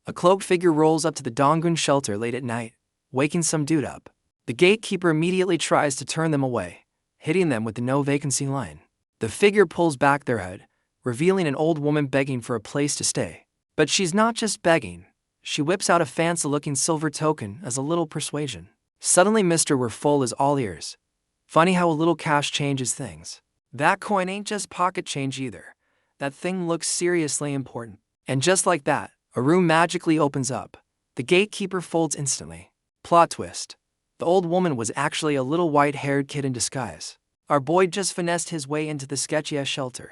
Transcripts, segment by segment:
A cloaked figure rolls up to the Donggun shelter late at night, waking some dude up. The gatekeeper immediately tries to turn them away, hitting them with the no vacancy line. The figure pulls back their head, revealing an old woman begging for a place to stay. But she's not just begging. She whips out a fancy-looking silver token as a little persuasion. Suddenly Mr. We're Full is all ears. Funny how a little cash changes things. That coin ain't just pocket change either. That thing looks seriously important. And just like that, a room magically opens up. The gatekeeper folds instantly. Plot twist. The old woman was actually a little white-haired kid in disguise. Our boy just finessed his way into the sketchy-ass shelter.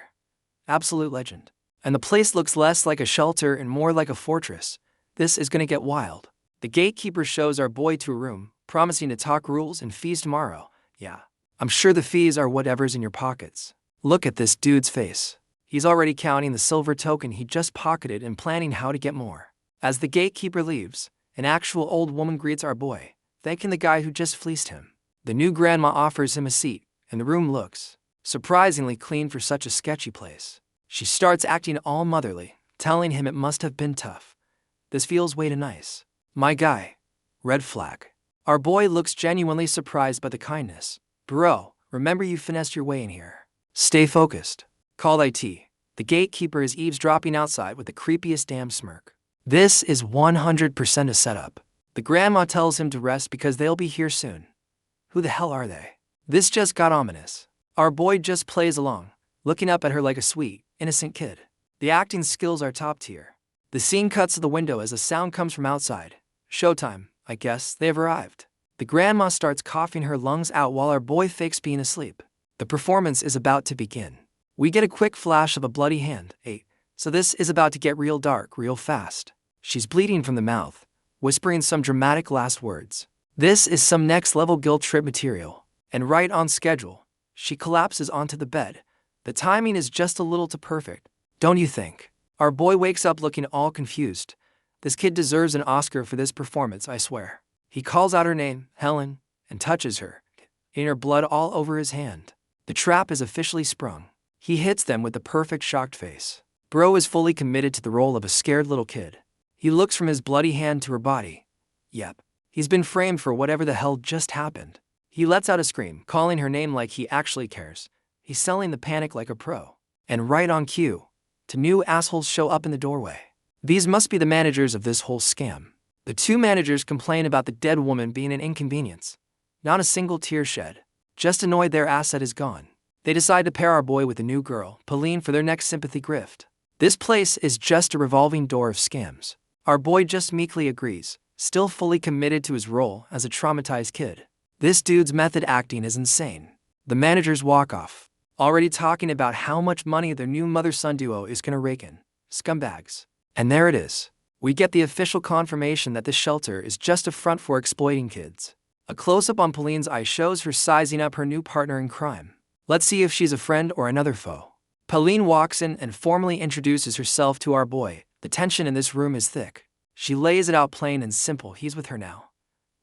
Absolute legend. And the place looks less like a shelter and more like a fortress. This is gonna get wild. The gatekeeper shows our boy to a room, promising to talk rules and fees tomorrow. Yeah, I'm sure the fees are whatever's in your pockets. Look at this dude's face. He's already counting the silver token he just pocketed and planning how to get more. As the gatekeeper leaves, an actual old woman greets our boy, thanking the guy who just fleeced him. The new grandma offers him a seat, and the room looks surprisingly clean for such a sketchy place. She starts acting all motherly, telling him it must have been tough. This feels way too nice. My guy. Red flag. Our boy looks genuinely surprised by the kindness. Bro, remember you finessed your way in here. Stay focused. Call IT. The gatekeeper is eavesdropping outside with the creepiest damn smirk. This is 100% a setup. The grandma tells him to rest because they'll be here soon. Who the hell are they? This just got ominous. Our boy just plays along, looking up at her like a sweet, innocent kid. The acting skills are top tier. The scene cuts to the window as a sound comes from outside. Showtime, I guess, they've arrived. The grandma starts coughing her lungs out while our boy fakes being asleep. The performance is about to begin. We get a quick flash of a bloody hand. So this is about to get real dark real fast. She's bleeding from the mouth, whispering some dramatic last words. This is some next level guilt trip material. And right on schedule, she collapses onto the bed. The timing is just a little too perfect, don't you think? Our boy wakes up looking all confused. This kid deserves an Oscar for this performance, I swear. He calls out her name, Helen, and touches her, getting her blood all over his hand. The trap is officially sprung. He hits them with the perfect shocked face. Bro is fully committed to the role of a scared little kid. He looks from his bloody hand to her body. Yep, he's been framed for whatever the hell just happened. He lets out a scream, calling her name like he actually cares. He's selling the panic like a pro. And right on cue, two new assholes show up in the doorway. These must be the managers of this whole scam. The two managers complain about the dead woman being an inconvenience. Not a single tear shed. Just annoyed their asset is gone. They decide to pair our boy with a new girl, Pauline, for their next sympathy grift. This place is just a revolving door of scams. Our boy just meekly agrees, still fully committed to his role as a traumatized kid. This dude's method acting is insane. The managers walk off, already talking about how much money their new mother-son duo is gonna rake in. Scumbags. And there it is. We get the official confirmation that this shelter is just a front for exploiting kids. A close-up on Pauline's eye shows her sizing up her new partner in crime. Let's see if she's a friend or another foe. Pauline walks in and formally introduces herself to our boy. The tension in this room is thick. She lays it out plain and simple, he's with her now.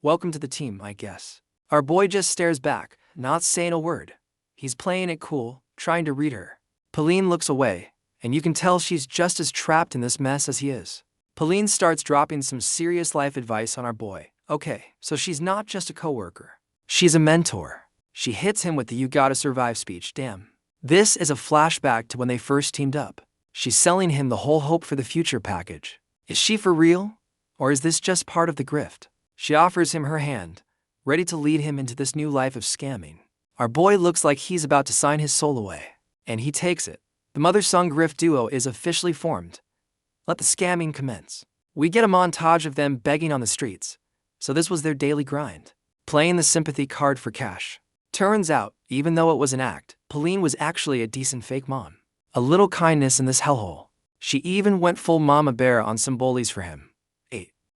Welcome to the team, I guess. Our boy just stares back, not saying a word. He's playing it cool, trying to read her. Pauline looks away, and you can tell she's just as trapped in this mess as he is. Pauline starts dropping some serious life advice on our boy. Okay, so she's not just a coworker. She's a mentor. She hits him with the "you gotta survive" speech. Damn. This is a flashback to when they first teamed up. She's selling him the whole hope for the future package. Is she for real? Or is this just part of the grift? She offers him her hand, ready to lead him into this new life of scamming. Our boy looks like he's about to sign his soul away. And he takes it. The mother-son grift duo is officially formed. Let the scamming commence. We get a montage of them begging on the streets. So this was their daily grind. Playing the sympathy card for cash. Turns out, even though it was an act, Pauline was actually a decent fake mom. A little kindness in this hellhole. She even went full mama bear on some bullies for him.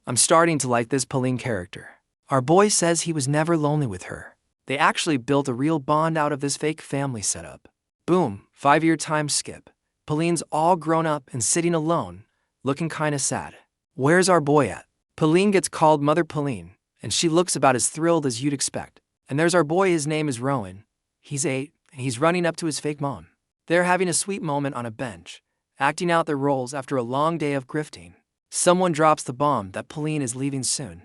I'm starting to like this Pauline character. Our boy says he was never lonely with her. They actually built a real bond out of this fake family setup. Boom, 5-year time skip. Pauline's all grown up and sitting alone, looking kinda sad. Where's our boy at? Pauline gets called Mother Pauline, and she looks about as thrilled as you'd expect. And there's our boy, his name is Rowan. He's 8, and he's running up to his fake mom. They're having a sweet moment on a bench, acting out their roles after a long day of grifting. Someone drops the bomb that Pauline is leaving soon.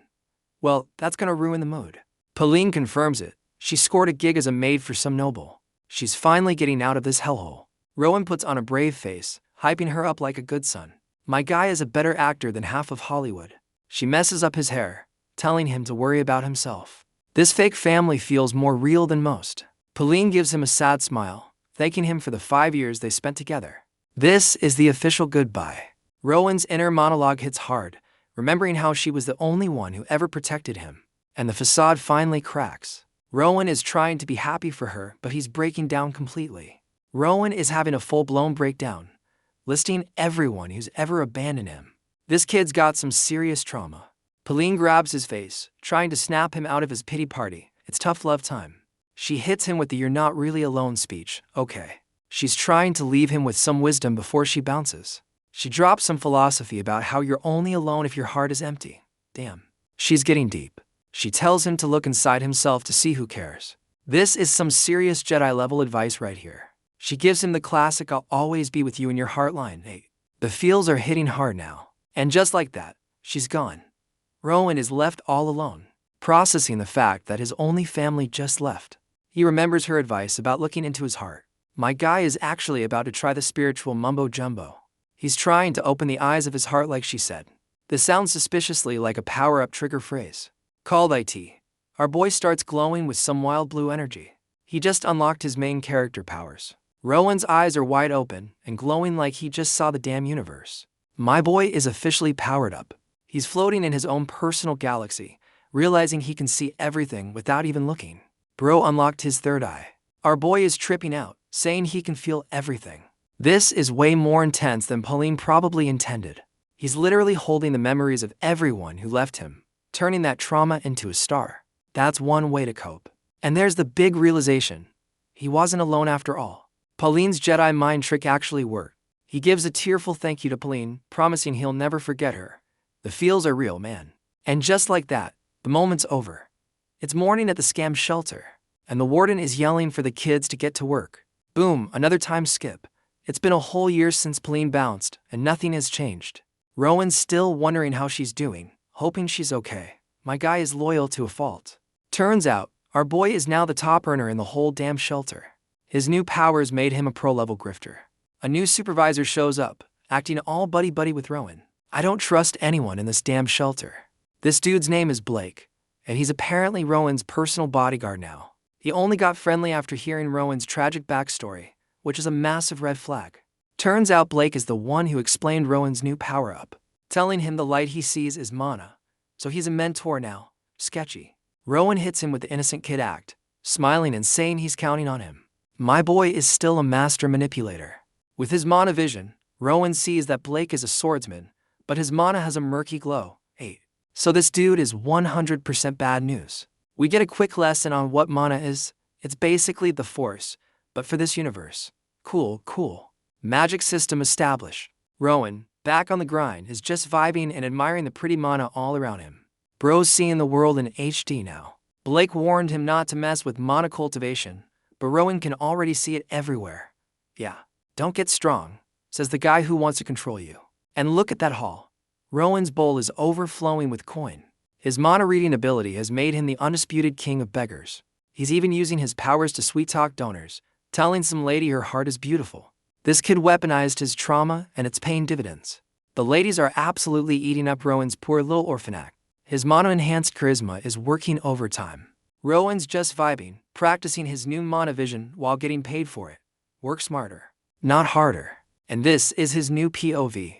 Well, that's gonna ruin the mood. Pauline confirms it. She scored a gig as a maid for some noble. She's finally getting out of this hellhole. Rowan puts on a brave face, hyping her up like a good son. My guy is a better actor than half of Hollywood. She messes up his hair, telling him to worry about himself. This fake family feels more real than most. Pauline gives him a sad smile, thanking him for the 5 years they spent together. This is the official goodbye. Rowan's inner monologue hits hard, remembering how she was the only one who ever protected him. And the facade finally cracks. Rowan is trying to be happy for her, but he's breaking down completely. Rowan is having a full-blown breakdown, listing everyone who's ever abandoned him. This kid's got some serious trauma. Pauline grabs his face, trying to snap him out of his pity party. It's tough love time. She hits him with the "you're not really alone" speech. Okay. She's trying to leave him with some wisdom before she bounces. She drops some philosophy about how you're only alone if your heart is empty. Damn. She's getting deep. She tells him to look inside himself to see who cares. This is some serious Jedi-level advice right here. She gives him the classic "I'll always be with you in your heart" line. Hey, the feels are hitting hard now. And just like that, she's gone. Rowan is left all alone, processing the fact that his only family just left. He remembers her advice about looking into his heart. My guy is actually about to try the spiritual mumbo-jumbo. He's trying to open the eyes of his heart like she said. This sounds suspiciously like a power-up trigger phrase. Called IT. Our boy starts glowing with some wild blue energy. He just unlocked his main character powers. Rowan's eyes are wide open and glowing like he just saw the damn universe. My boy is officially powered up. He's floating in his own personal galaxy, realizing he can see everything without even looking. Bro unlocked his third eye. Our boy is tripping out, saying he can feel everything. This is way more intense than Pauline probably intended. He's literally holding the memories of everyone who left him, turning that trauma into a star. That's one way to cope. And there's the big realization. He wasn't alone after all. Pauline's Jedi mind trick actually worked. He gives a tearful thank you to Pauline, promising he'll never forget her. The feels are real, man. And just like that, the moment's over. It's morning at the scam shelter, and the warden is yelling for the kids to get to work. Boom, another time skip. It's been a whole year since Pauline bounced, and nothing has changed. Rowan's still wondering how she's doing, hoping she's okay. My guy is loyal to a fault. Turns out, our boy is now the top earner in the whole damn shelter. His new powers made him a pro-level grifter. A new supervisor shows up, acting all buddy-buddy with Rowan. I don't trust anyone in this damn shelter. This dude's name is Blake, and he's apparently Rowan's personal bodyguard now. He only got friendly after hearing Rowan's tragic backstory, which is a massive red flag. Turns out Blake is the one who explained Rowan's new power-up, telling him the light he sees is mana. So he's a mentor now. Sketchy. Rowan hits him with the innocent kid act, smiling and saying he's counting on him. My boy is still a master manipulator. With his mana vision, Rowan sees that Blake is a swordsman, but his mana has a murky glow. 8. So this dude is 100% bad news. We get a quick lesson on what mana is. It's basically the Force, but for this universe. Cool, cool. Magic system established. Rowan, back on the grind, is just vibing and admiring the pretty mana all around him. Bro's seeing the world in HD now. Blake warned him not to mess with mana cultivation, but Rowan can already see it everywhere. Yeah, don't get strong, says the guy who wants to control you. And look at that haul. Rowan's bowl is overflowing with coin. His mana reading ability has made him the undisputed king of beggars. He's even using his powers to sweet-talk donors, telling some lady her heart is beautiful. This kid weaponized his trauma, and it's paying dividends. The ladies are absolutely eating up Rowan's poor little orphanage. His mana-enhanced charisma is working overtime. Rowan's just vibing, practicing his new mana vision while getting paid for it. Work smarter, not harder. And this is his new POV.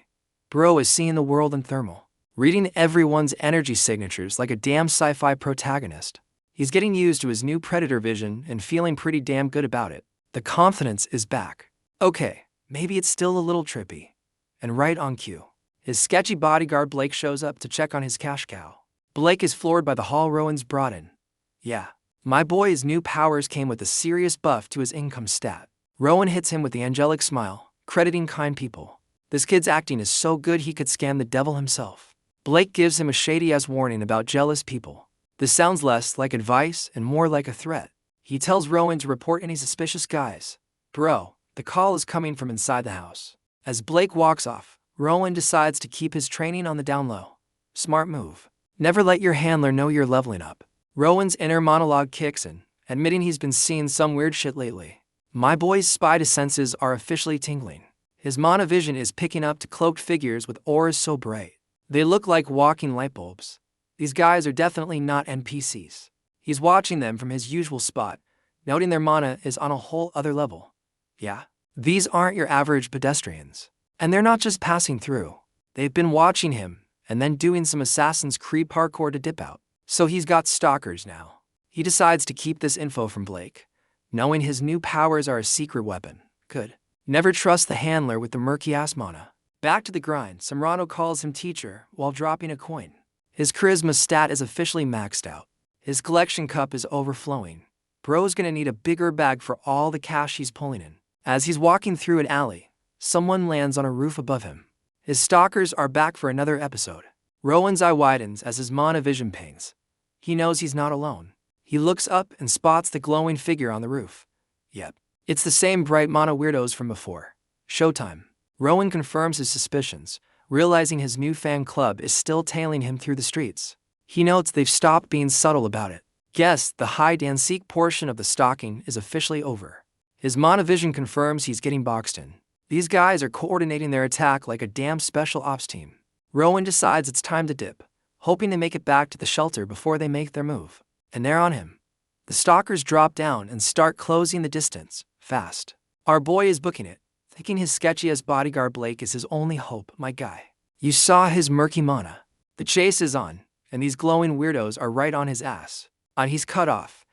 Bro is seeing the world in thermal, reading everyone's energy signatures like a damn sci-fi protagonist. He's getting used to his new predator vision and feeling pretty damn good about it. The confidence is back. Okay, maybe it's still a little trippy. And right on cue, his sketchy bodyguard Blake shows up to check on his cash cow. Blake is floored by the haul Rowan's brought in. Yeah, my boy's new powers came with a serious buff to his income stat. Rowan hits him with the angelic smile, crediting kind people. This kid's acting is so good he could scam the devil himself. Blake gives him a shady-ass warning about jealous people. This sounds less like advice and more like a threat. He tells Rowan to report any suspicious guys. Bro, the call is coming from inside the house. As Blake walks off, Rowan decides to keep his training on the down low. Smart move. Never let your handler know you're leveling up. Rowan's inner monologue kicks in, admitting he's been seeing some weird shit lately. My boy's spider senses are officially tingling. His mana vision is picking up to cloaked figures with auras so bright. They look like walking light bulbs. These guys are definitely not NPCs. He's watching them from his usual spot, noting their mana is on a whole other level. Yeah, these aren't your average pedestrians. And they're not just passing through. They've been watching him, and then doing some Assassin's Creed parkour to dip out. So he's got stalkers now. He decides to keep this info from Blake, knowing his new powers are a secret weapon. Good. Never trust the handler with the murky-ass mana. Back to the grind, Samrano calls him teacher while dropping a coin. His charisma stat is officially maxed out. His collection cup is overflowing. Bro's gonna need a bigger bag for all the cash he's pulling in. As he's walking through an alley, someone lands on a roof above him. His stalkers are back for another episode. Rowan's eye widens as his mana vision pings. He knows he's not alone. He looks up and spots the glowing figure on the roof. Yep, it's the same bright mana weirdos from before. Showtime. Rowan confirms his suspicions, realizing his new fan club is still tailing him through the streets. He notes they've stopped being subtle about it. Guess the hide and seek portion of the stalking is officially over. His mana vision confirms he's getting boxed in. These guys are coordinating their attack like a damn special ops team. Rowan decides it's time to dip, hoping to make it back to the shelter before they make their move. And they're on him. The stalkers drop down and start closing the distance, fast. Our boy is booking it, thinking his sketchy-ass bodyguard Blake is his only hope. My guy. You saw his murky mana. The chase is on, and these glowing weirdos are right on his ass. And he's cut off.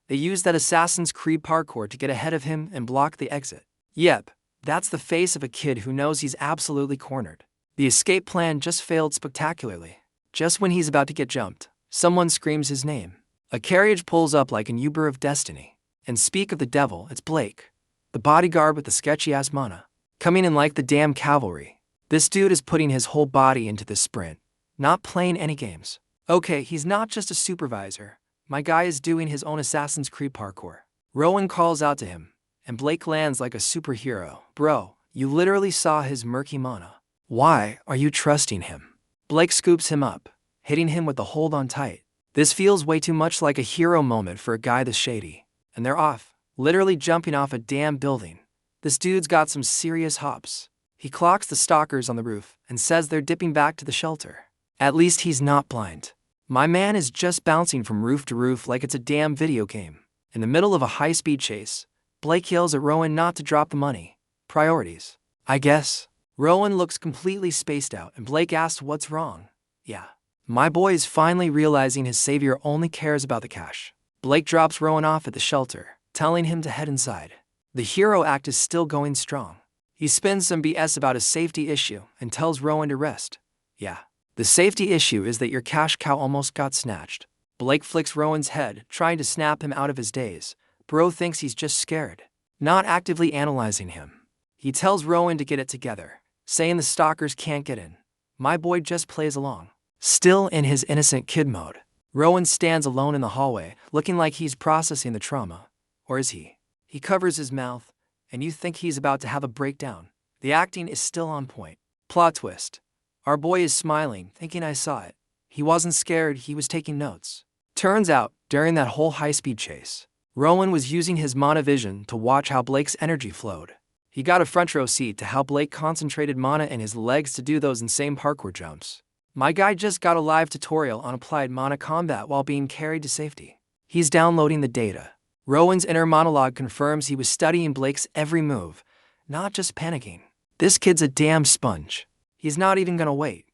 They use that Assassin's Creed parkour to get ahead of him and block the exit. Yep, that's the face of a kid who knows he's absolutely cornered. The escape plan just failed spectacularly. Just when he's about to get jumped, someone screams his name. A carriage pulls up like an Uber of destiny. And speak of the devil, it's Blake, the bodyguard with the sketchy-ass mana. Coming in like the damn cavalry. This dude is putting his whole body into this sprint, not playing any games. Okay, he's not just a supervisor. My guy is doing his own Assassin's Creed parkour. Rowan calls out to him, and Blake lands like a superhero. Bro, you literally saw his murky mana. Why are you trusting him? Blake scoops him up, hitting him with the hold on tight. This feels way too much like a hero moment for a guy this shady. And they're off, literally jumping off a damn building. This dude's got some serious hops. He clocks the stalkers on the roof and says they're dipping back to the shelter. At least he's not blind. My man is just bouncing from roof to roof like it's a damn video game. In the middle of a high-speed chase, Blake yells at Rowan not to drop the money. Priorities, I guess. Rowan looks completely spaced out and Blake asks what's wrong. Yeah. My boy is finally realizing his savior only cares about the cash. Blake drops Rowan off at the shelter, telling him to head inside. The hero act is still going strong. He spins some BS about a safety issue and tells Rowan to rest. Yeah. The safety issue is that your cash cow almost got snatched. Blake flicks Rowan's head, trying to snap him out of his daze. Bro thinks he's just scared, not actively analyzing him. He tells Rowan to get it together, saying the stalkers can't get in. My boy just plays along. Still in his innocent kid mode, Rowan stands alone in the hallway, looking like he's processing the trauma. Or is he? He covers his mouth, and you think he's about to have a breakdown. The acting is still on point. Plot twist. Our boy is smiling, thinking I saw it. He wasn't scared, he was taking notes. Turns out, during that whole high-speed chase, Rowan was using his mana vision to watch how Blake's energy flowed. He got a front row seat to how Blake concentrated mana in his legs to do those insane parkour jumps. My guy just got a live tutorial on applied mana combat while being carried to safety. He's downloading the data. Rowan's inner monologue confirms he was studying Blake's every move, not just panicking. This kid's a damn sponge. He's not even gonna wait.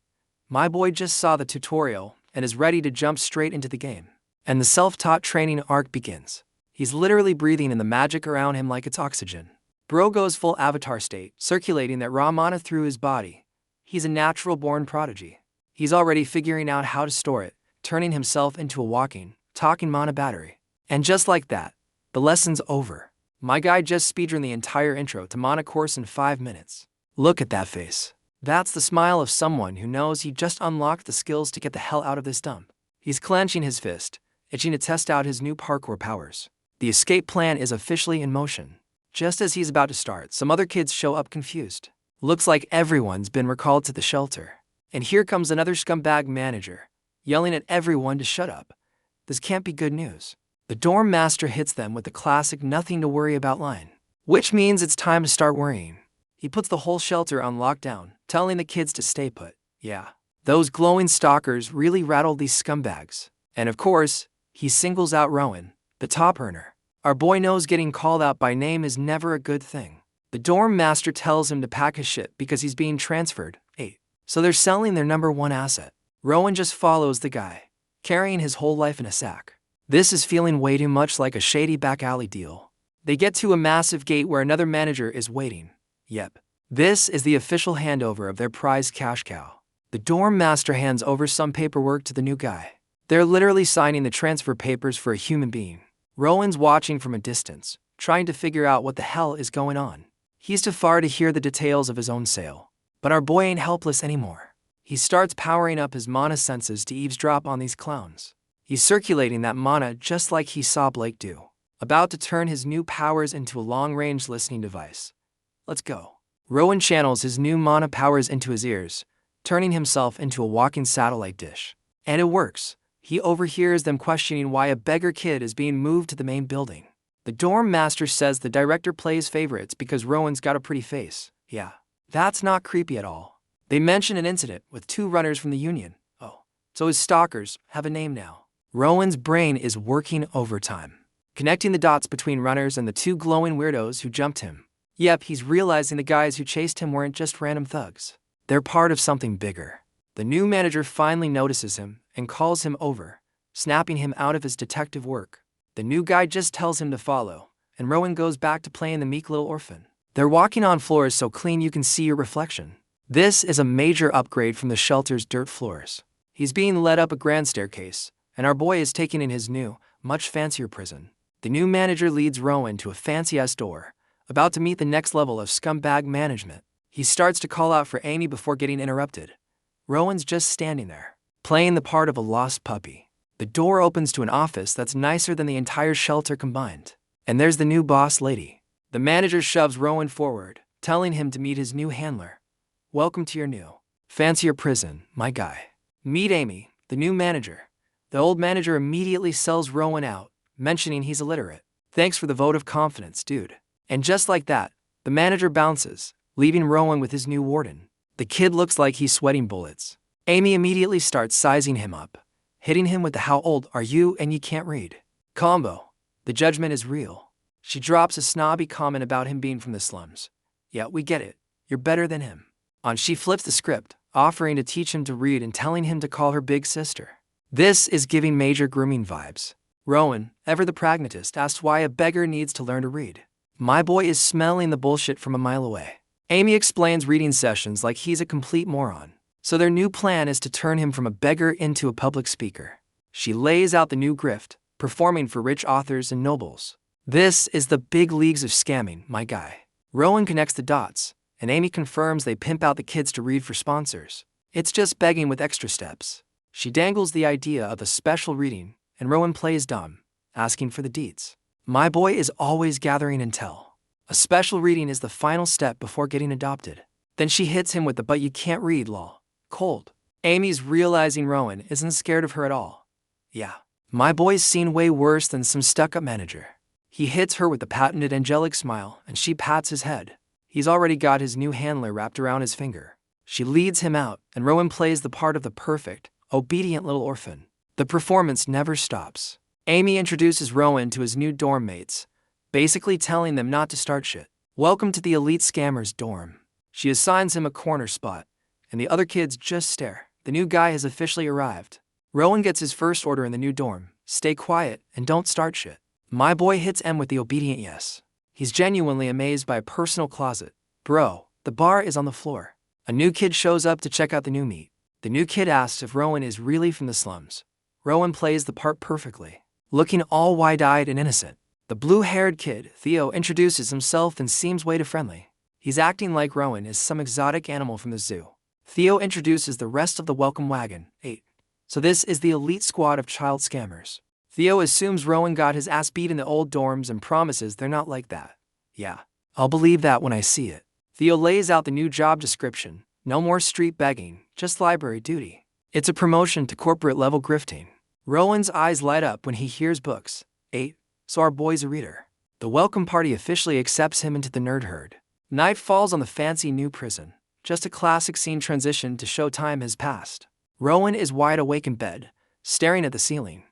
My boy just saw the tutorial and is ready to jump straight into the game. And the self-taught training arc begins. He's literally breathing in the magic around him like it's oxygen. Bro goes full avatar state, circulating that raw mana through his body. He's a natural-born prodigy. He's already figuring out how to store it, turning himself into a walking, talking mana battery. And just like that, the lesson's over. My guy just speedrun the entire intro to mana course in 5 minutes. Look at that face. That's the smile of someone who knows he just unlocked the skills to get the hell out of this dump. He's clenching his fist, itching to test out his new parkour powers. The escape plan is officially in motion. Just as he's about to start, some other kids show up confused. Looks like everyone's been recalled to the shelter. And here comes another scumbag manager, yelling at everyone to shut up. This can't be good news. The dorm master hits them with the classic nothing to worry about line, which means it's time to start worrying. He puts the whole shelter on lockdown, telling the kids to stay put. Yeah, those glowing stalkers really rattled these scumbags. And of course, he singles out Rowan, the top earner. Our boy knows getting called out by name is never a good thing. The dorm master tells him to pack his shit because he's being transferred. So they're selling their number one asset. Rowan just follows the guy, carrying his whole life in a sack. This is feeling way too much like a shady back alley deal. They get to a massive gate where another manager is waiting. Yep, this is the official handover of their prized cash cow. The dorm master hands over some paperwork to the new guy. They're literally signing the transfer papers for a human being. Rowan's watching from a distance, trying to figure out what the hell is going on. He's too far to hear the details of his own sale. But our boy ain't helpless anymore. He starts powering up his mana senses to eavesdrop on these clowns. He's circulating that mana just like he saw Blake do, about to turn his new powers into a long-range listening device. Let's go. Rowan channels his new mana powers into his ears, turning himself into a walking satellite dish. And it works. He overhears them questioning why a beggar kid is being moved to the main building. The dorm master says the director plays favorites because Rowan's got a pretty face. Yeah. That's not creepy at all. They mention an incident with 2 runners from the union. Oh, so his stalkers have a name now. Rowan's brain is working overtime, connecting the dots between runners and the 2 glowing weirdos who jumped him. Yep, he's realizing the guys who chased him weren't just random thugs. They're part of something bigger. The new manager finally notices him and calls him over, snapping him out of his detective work. The new guy just tells him to follow, and Rowan goes back to playing the meek little orphan. They're walking on floors so clean you can see your reflection. This is a major upgrade from the shelter's dirt floors. He's being led up a grand staircase, and our boy is taken in his new, much fancier prison. The new manager leads Rowan to a fancy-ass door, about to meet the next level of scumbag management. He starts to call out for Amy before getting interrupted. Rowan's just standing there, playing the part of a lost puppy. The door opens to an office that's nicer than the entire shelter combined. And there's the new boss lady. The manager shoves Rowan forward, telling him to meet his new handler. Welcome to your new, fancier prison, my guy. Meet Amy, the new manager. The old manager immediately sells Rowan out, mentioning he's illiterate. Thanks for the vote of confidence, dude. And just like that, the manager bounces, leaving Rowan with his new warden. The kid looks like he's sweating bullets. Amy immediately starts sizing him up, hitting him with the "how old are you and you can't read" combo. The judgment is real. She drops a snobby comment about him being from the slums. Yeah, we get it. You're better than him. She flips the script, offering to teach him to read and telling him to call her big sister. This is giving major grooming vibes. Rowan, ever the pragmatist, asks why a beggar needs to learn to read. My boy is smelling the bullshit from a mile away. Amy explains reading sessions like he's a complete moron. So their new plan is to turn him from a beggar into a public speaker. She lays out the new grift, performing for rich authors and nobles. This is the big leagues of scamming, my guy. Rowan connects the dots, and Amy confirms they pimp out the kids to read for sponsors. It's just begging with extra steps. She dangles the idea of a special reading, and Rowan plays dumb, asking for the deets. My boy is always gathering intel. A special reading is the final step before getting adopted. Then she hits him with the "but you can't read" lol. Cold. Amy's realizing Rowan isn't scared of her at all. Yeah, my boy's seen way worse than some stuck-up manager. He hits her with the patented angelic smile, and she pats his head. He's already got his new handler wrapped around his finger. She leads him out, and Rowan plays the part of the perfect, obedient little orphan. The performance never stops. Amy introduces Rowan to his new dorm mates, basically telling them not to start shit. Welcome to the elite scammers dorm. She assigns him a corner spot, and the other kids just stare. The new guy has officially arrived. Rowan gets his first order in the new dorm: stay quiet and don't start shit. My boy hits M with the obedient yes. He's genuinely amazed by a personal closet. Bro, the bar is on the floor. A new kid shows up to check out the new meat. The new kid asks if Rowan is really from the slums. Rowan plays the part perfectly, looking all wide-eyed and innocent. The blue-haired kid, Theo, introduces himself and seems way too friendly. He's acting like Rowan is some exotic animal from the zoo. Theo introduces the rest of the welcome wagon, 8. So this is the elite squad of child scammers. Theo assumes Rowan got his ass beat in the old dorms and promises they're not like that. Yeah, I'll believe that when I see it. Theo lays out the new job description. No more street begging, just library duty. It's a promotion to corporate-level grifting. Rowan's eyes light up when he hears books. 8. So our boy's a reader. The welcome party officially accepts him into the nerd herd. Night falls on the fancy new prison. Just a classic scene transition to show time has passed. Rowan is wide awake in bed, staring at the ceiling.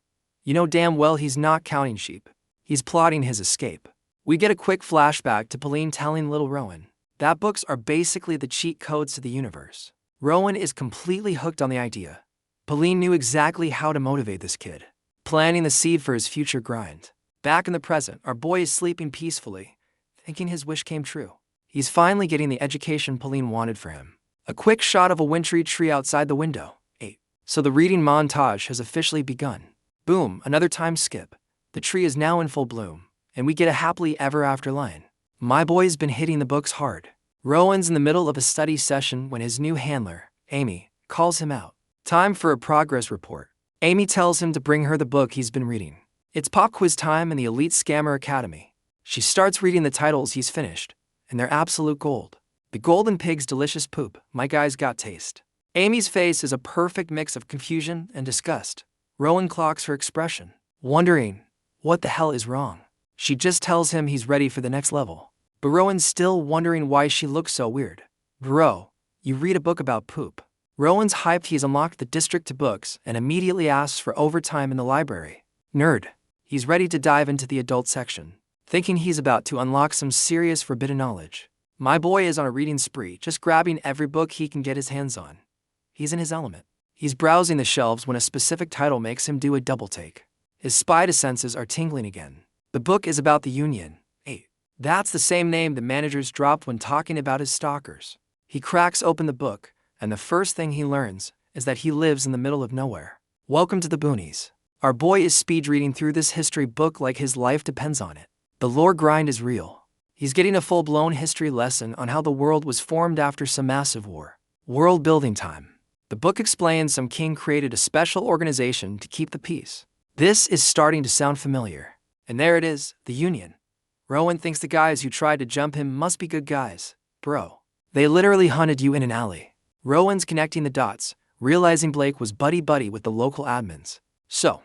You know damn well he's not counting sheep. He's plotting his escape. We get a quick flashback to Pauline telling little Rowan that books are basically the cheat codes to the universe. Rowan is completely hooked on the idea. Pauline knew exactly how to motivate this kid, planting the seed for his future grind. Back in the present, our boy is sleeping peacefully, thinking his wish came true. He's finally getting the education Pauline wanted for him. A quick shot of a wintry tree outside the window. 8. So the reading montage has officially begun. Boom, another time skip. The tree is now in full bloom, and we get a happily ever after line. My boy's been hitting the books hard. Rowan's in the middle of a study session when his new handler, Amy, calls him out. Time for a progress report. Amy tells him to bring her the book he's been reading. It's pop quiz time in the Elite Scammer Academy. She starts reading the titles he's finished, and they're absolute gold. The Golden Pig's Delicious Poop, My Guy's Got Taste. Amy's face is a perfect mix of confusion and disgust. Rowan clocks her expression, wondering what the hell is wrong. She just tells him he's ready for the next level. But Rowan's still wondering why she looks so weird. Bro, you read a book about poop. Rowan's hyped he's unlocked the district to books and immediately asks for overtime in the library. Nerd. He's ready to dive into the adult section, thinking he's about to unlock some serious forbidden knowledge. My boy is on a reading spree, just grabbing every book he can get his hands on. He's in his element. He's browsing the shelves when a specific title makes him do a double take. His spider senses are tingling again. The book is about the Union. 8. That's the same name the managers dropped when talking about his stalkers. He cracks open the book, and the first thing he learns is that he lives in the middle of nowhere. Welcome to the boonies. Our boy is speed reading through this history book like his life depends on it. The lore grind is real. He's getting a full-blown history lesson on how the world was formed after some massive war. World building time. The book explains some king created a special organization to keep the peace. This is starting to sound familiar. And there it is, the Union. Rowan thinks the guys who tried to jump him must be good guys. Bro. They literally hunted you in an alley. Rowan's connecting the dots, realizing Blake was buddy-buddy with the local admins. So,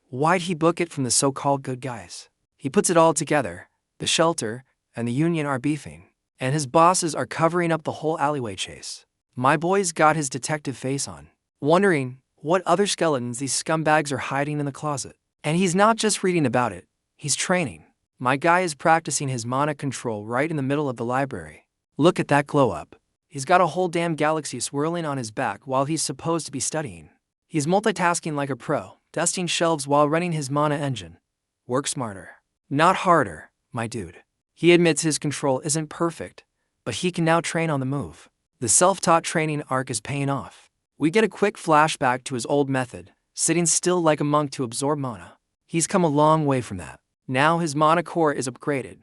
why'd he book it from the so-called good guys? He puts it all together. The shelter and the Union are beefing, and his bosses are covering up the whole alleyway chase. My boy's got his detective face on, wondering what other skeletons these scumbags are hiding in the closet. And he's not just reading about it, he's training. My guy is practicing his mana control right in the middle of the library. Look at that glow up. He's got a whole damn galaxy swirling on his back while he's supposed to be studying. He's multitasking like a pro, dusting shelves while running his mana engine. Work smarter, not harder, my dude. He admits his control isn't perfect, but he can now train on the move. The self-taught training arc is paying off. We get a quick flashback to his old method, sitting still like a monk to absorb mana. He's come a long way from that. Now his mana core is upgraded,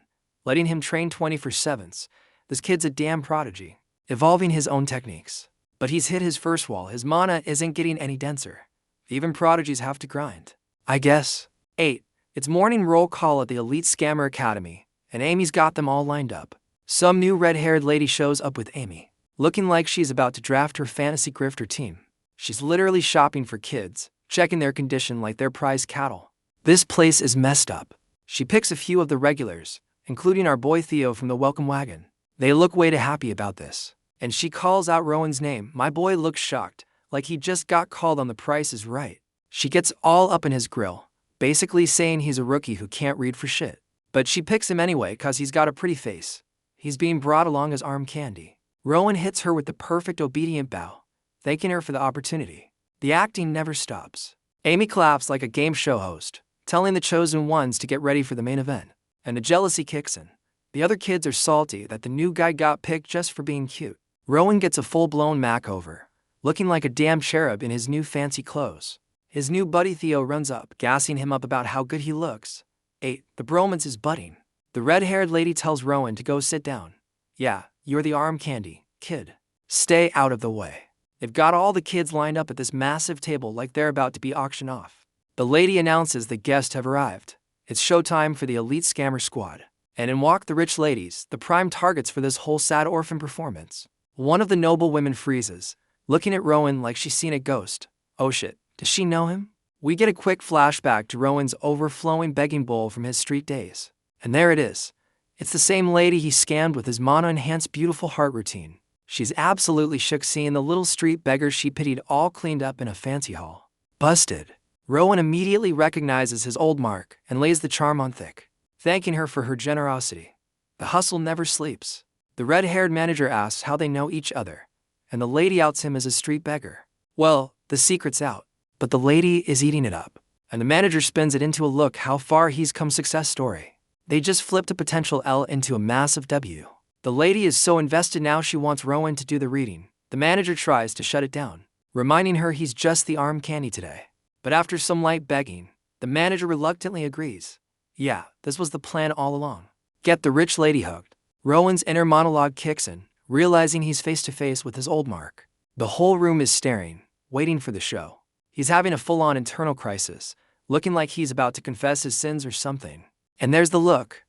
letting him train 24/7. This kid's a damn prodigy, evolving his own techniques. But he's hit his first wall. His mana isn't getting any denser. Even prodigies have to grind, I guess. 8. It's morning roll call at the Elite Scammer Academy, and Amy's got them all lined up. Some new red-haired lady shows up with Amy, looking like she's about to draft her fantasy grifter team. She's literally shopping for kids, checking their condition like they're prize cattle. This place is messed up. She picks a few of the regulars, including our boy Theo from the welcome wagon. They look way too happy about this. And she calls out Rowan's name. My boy looks shocked, like he just got called on The Price is Right. She gets all up in his grill, basically saying he's a rookie who can't read for shit. But she picks him anyway cause he's got a pretty face. He's being brought along as arm candy. Rowan hits her with the perfect obedient bow, thanking her for the opportunity. The acting never stops. Amy claps like a game show host, telling the chosen ones to get ready for the main event. And the jealousy kicks in. The other kids are salty that the new guy got picked just for being cute. Rowan gets a full-blown makeover, looking like a damn cherub in his new fancy clothes. His new buddy Theo runs up, gassing him up about how good he looks. 8. The bromance is budding. The red-haired lady tells Rowan to go sit down. Yeah, you're the arm candy, kid. Stay out of the way. They've got all the kids lined up at this massive table like they're about to be auctioned off. The lady announces the guests have arrived. It's showtime for the Elite Scammer Squad. And in walk the rich ladies, the prime targets for this whole sad orphan performance. One of the noble women freezes, looking at Rowan like she's seen a ghost. Oh shit, does she know him? We get a quick flashback to Rowan's overflowing begging bowl from his street days. And there it is. It's the same lady he scammed with his mana-enhanced beautiful heart routine. She's absolutely shook seeing the little street beggars she pitied all cleaned up in a fancy hall. Busted. Rowan immediately recognizes his old mark and lays the charm on thick, thanking her for her generosity. The hustle never sleeps. The red-haired manager asks how they know each other, and the lady outs him as a street beggar. Well, the secret's out, but the lady is eating it up, and the manager spins it into a look how far he's come success story. They just flipped a potential L into a massive W. The lady is so invested now she wants Rowan to do the reading. The manager tries to shut it down, reminding her he's just the arm candy today. But after some light begging, the manager reluctantly agrees. Yeah, this was the plan all along. Get the rich lady hooked. Rowan's inner monologue kicks in, realizing he's face to face with his old mark. The whole room is staring, waiting for the show. He's having a full-on internal crisis, looking like he's about to confess his sins or something. And there's the look.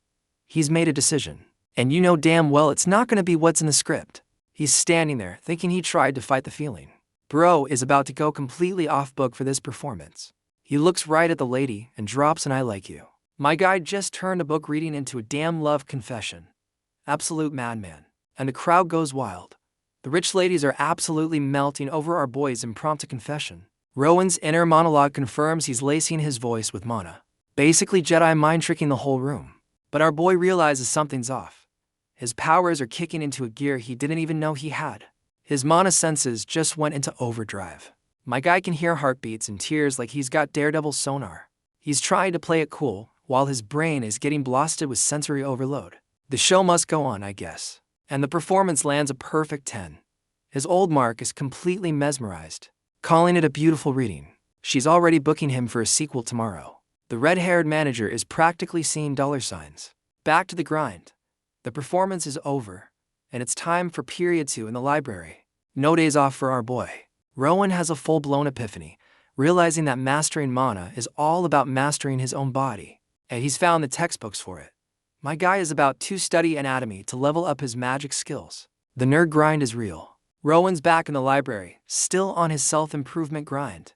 He's made a decision. And you know damn well it's not going to be what's in the script. He's standing there, thinking he tried to fight the feeling. Bro is about to go completely off book for this performance. He looks right at the lady and drops an "I like you." My guy just turned a book reading into a damn love confession. Absolute madman. And the crowd goes wild. The rich ladies are absolutely melting over our boy's impromptu confession. Rowan's inner monologue confirms he's lacing his voice with mana, basically Jedi mind tricking the whole room. But our boy realizes something's off. His powers are kicking into a gear he didn't even know he had. His mana senses just went into overdrive. My guy can hear heartbeats and tears like he's got Daredevil sonar. He's trying to play it cool, while his brain is getting blasted with sensory overload. The show must go on, I guess. And the performance lands a perfect 10. His old mark is completely mesmerized, calling it a beautiful reading. She's already booking him for a sequel tomorrow. The red-haired manager is practically seeing dollar signs. Back to the grind. The performance is over, and it's time for period 2 in the library. No days off for our boy. Rowan has a full-blown epiphany, realizing that mastering mana is all about mastering his own body, and he's found the textbooks for it. My guy is about to study anatomy to level up his magic skills. The nerd grind is real. Rowan's back in the library, still on his self-improvement grind.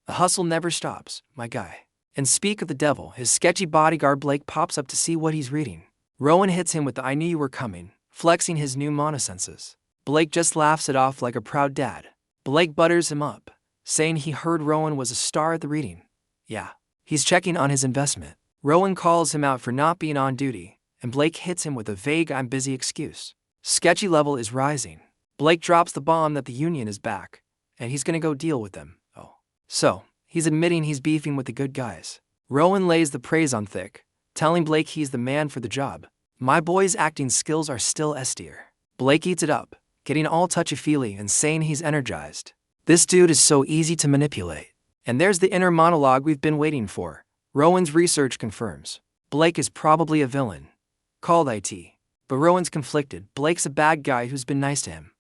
The hustle never stops, my guy. And speak of the devil, his sketchy bodyguard Blake pops up to see what he's reading. Rowan hits him with the "I knew you were coming," flexing his new mana senses. Blake just laughs it off like a proud dad. Blake butters him up, saying he heard Rowan was a star at the reading. Yeah, he's checking on his investment. Rowan calls him out for not being on duty, and Blake hits him with a vague "I'm busy" excuse. Sketchy level is rising. Blake drops the bomb that the Union is back, and he's gonna go deal with them. Oh. So, he's admitting he's beefing with the good guys. Rowan lays the praise on thick, telling Blake he's the man for the job. My boy's acting skills are still S tier. Blake eats it up, getting all touchy-feely and saying he's energized. This dude is so easy to manipulate. And there's the inner monologue we've been waiting for. Rowan's research confirms. Blake is probably a villain, called IT. But Rowan's conflicted. Blake's a bad guy who's been nice to him.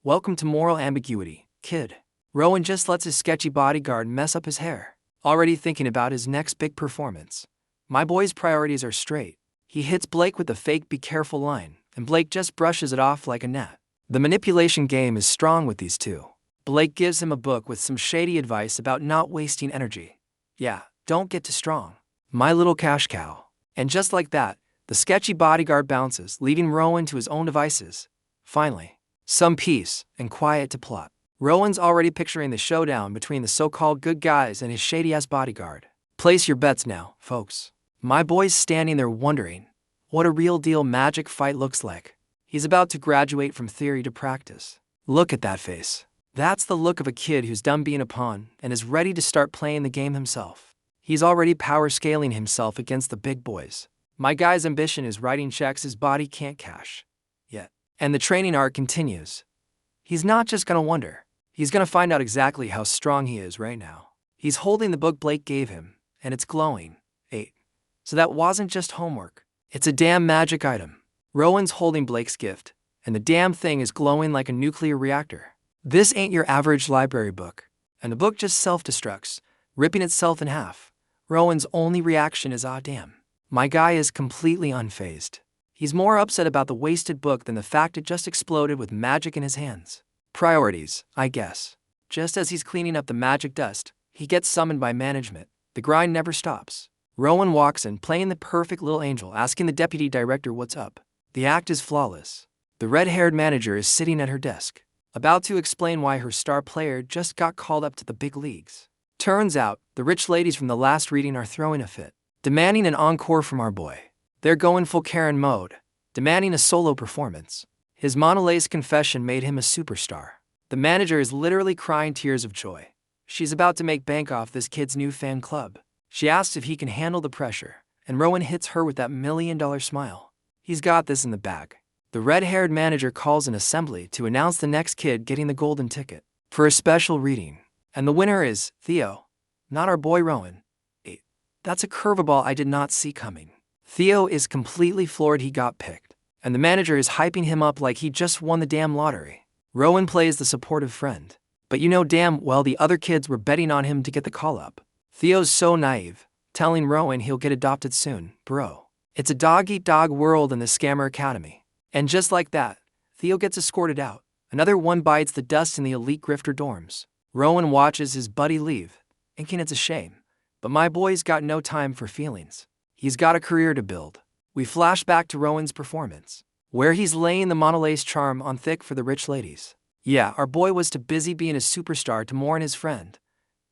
Welcome to moral ambiguity, kid. Rowan just lets his sketchy bodyguard mess up his hair, already thinking about his next big performance. My boy's priorities are straight. He hits Blake with the fake "be careful" line, and Blake just brushes it off like a gnat. The manipulation game is strong with these two. Blake gives him a book with some shady advice about not wasting energy. Yeah, don't get too strong. My little cash cow. And just like that, the sketchy bodyguard bounces, leaving Rowan to his own devices. Finally, some peace and quiet to plot. Rowan's already picturing the showdown between the so-called good guys and his shady-ass bodyguard. Place your bets now, folks. My boy's standing there wondering what a real-deal magic fight looks like. He's about to graduate from theory to practice. Look at that face. That's the look of a kid who's done being a pawn and is ready to start playing the game himself. He's already power-scaling himself against the big boys. My guy's ambition is writing checks his body can't cash yet. And the training arc continues. He's not just gonna wonder. He's gonna find out exactly how strong he is right now. He's holding the book Blake gave him, and it's glowing. 8. So that wasn't just homework. It's a damn magic item. Rowan's holding Blake's gift, and the damn thing is glowing like a nuclear reactor. This ain't your average library book. And the book just self-destructs, ripping itself in half. Rowan's only reaction is "ah damn." My guy is completely unfazed. He's more upset about the wasted book than the fact it just exploded with magic in his hands. Priorities, I guess. Just as he's cleaning up the magic dust, he gets summoned by management. The grind never stops. Rowan walks in, playing the perfect little angel, asking the deputy director what's up. The act is flawless. The red-haired manager is sitting at her desk, about to explain why her star player just got called up to the big leagues. Turns out, the rich ladies from the last reading are throwing a fit, demanding an encore from our boy. They're going full Karen mode, demanding a solo performance. His Mona Lisa's confession made him a superstar. The manager is literally crying tears of joy. She's about to make bank off this kid's new fan club. She asks if he can handle the pressure, and Rowan hits her with that $1,000,000 smile. He's got this in the bag. The red-haired manager calls an assembly to announce the next kid getting the golden ticket for a special reading. And the winner is Theo, not our boy Rowan. That's a curveball I did not see coming. Theo is completely floored he got picked, and the manager is hyping him up like he just won the damn lottery. Rowan plays the supportive friend, but you know damn well the other kids were betting on him to get the call-up. Theo's so naive, telling Rowan he'll get adopted soon. Bro, it's a dog-eat-dog world in the Scammer Academy. And just like that, Theo gets escorted out. Another one bites the dust in the elite grifter dorms. Rowan watches his buddy leave, thinking it's a shame. But my boy's got no time for feelings. He's got a career to build. We flash back to Rowan's performance, where he's laying the Mona Lisa's charm on thick for the rich ladies. Yeah, our boy was too busy being a superstar to mourn his friend.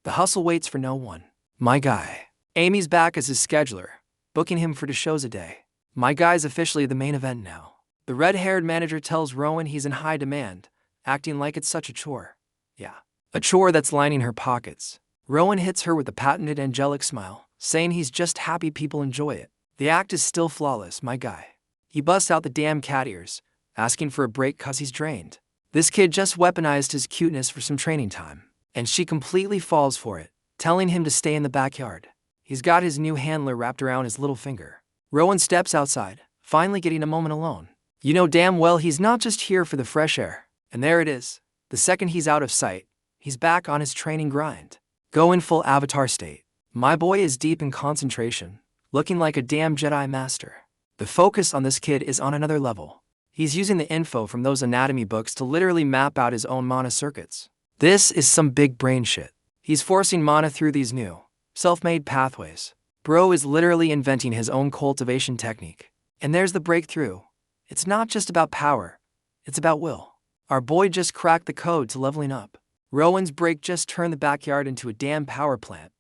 The hustle waits for no one. My guy. Amy's back as his scheduler, booking him for 2 shows a day. My guy's officially the main event now. The red-haired manager tells Rowan he's in high demand, acting like it's such a chore. Yeah, a chore that's lining her pockets. Rowan hits her with a patented angelic smile, saying he's just happy people enjoy it. The act is still flawless, my guy. He busts out the damn cat ears, asking for a break cause he's drained. This kid just weaponized his cuteness for some training time, and she completely falls for it, telling him to stay in the backyard. He's got his new handler wrapped around his little finger. Rowan steps outside, finally getting a moment alone. You know damn well he's not just here for the fresh air. And there it is. The second he's out of sight, he's back on his training grind. Go in full avatar state. My boy is deep in concentration, looking like a damn Jedi master. The focus on this kid is on another level. He's using the info from those anatomy books to literally map out his own mana circuits. This is some big brain shit. He's forcing mana through these new, self-made pathways. Bro is literally inventing his own cultivation technique. And there's the breakthrough. It's not just about power, it's about will. Our boy just cracked the code to leveling up. Rowan's break just turned the backyard into a damn power plant.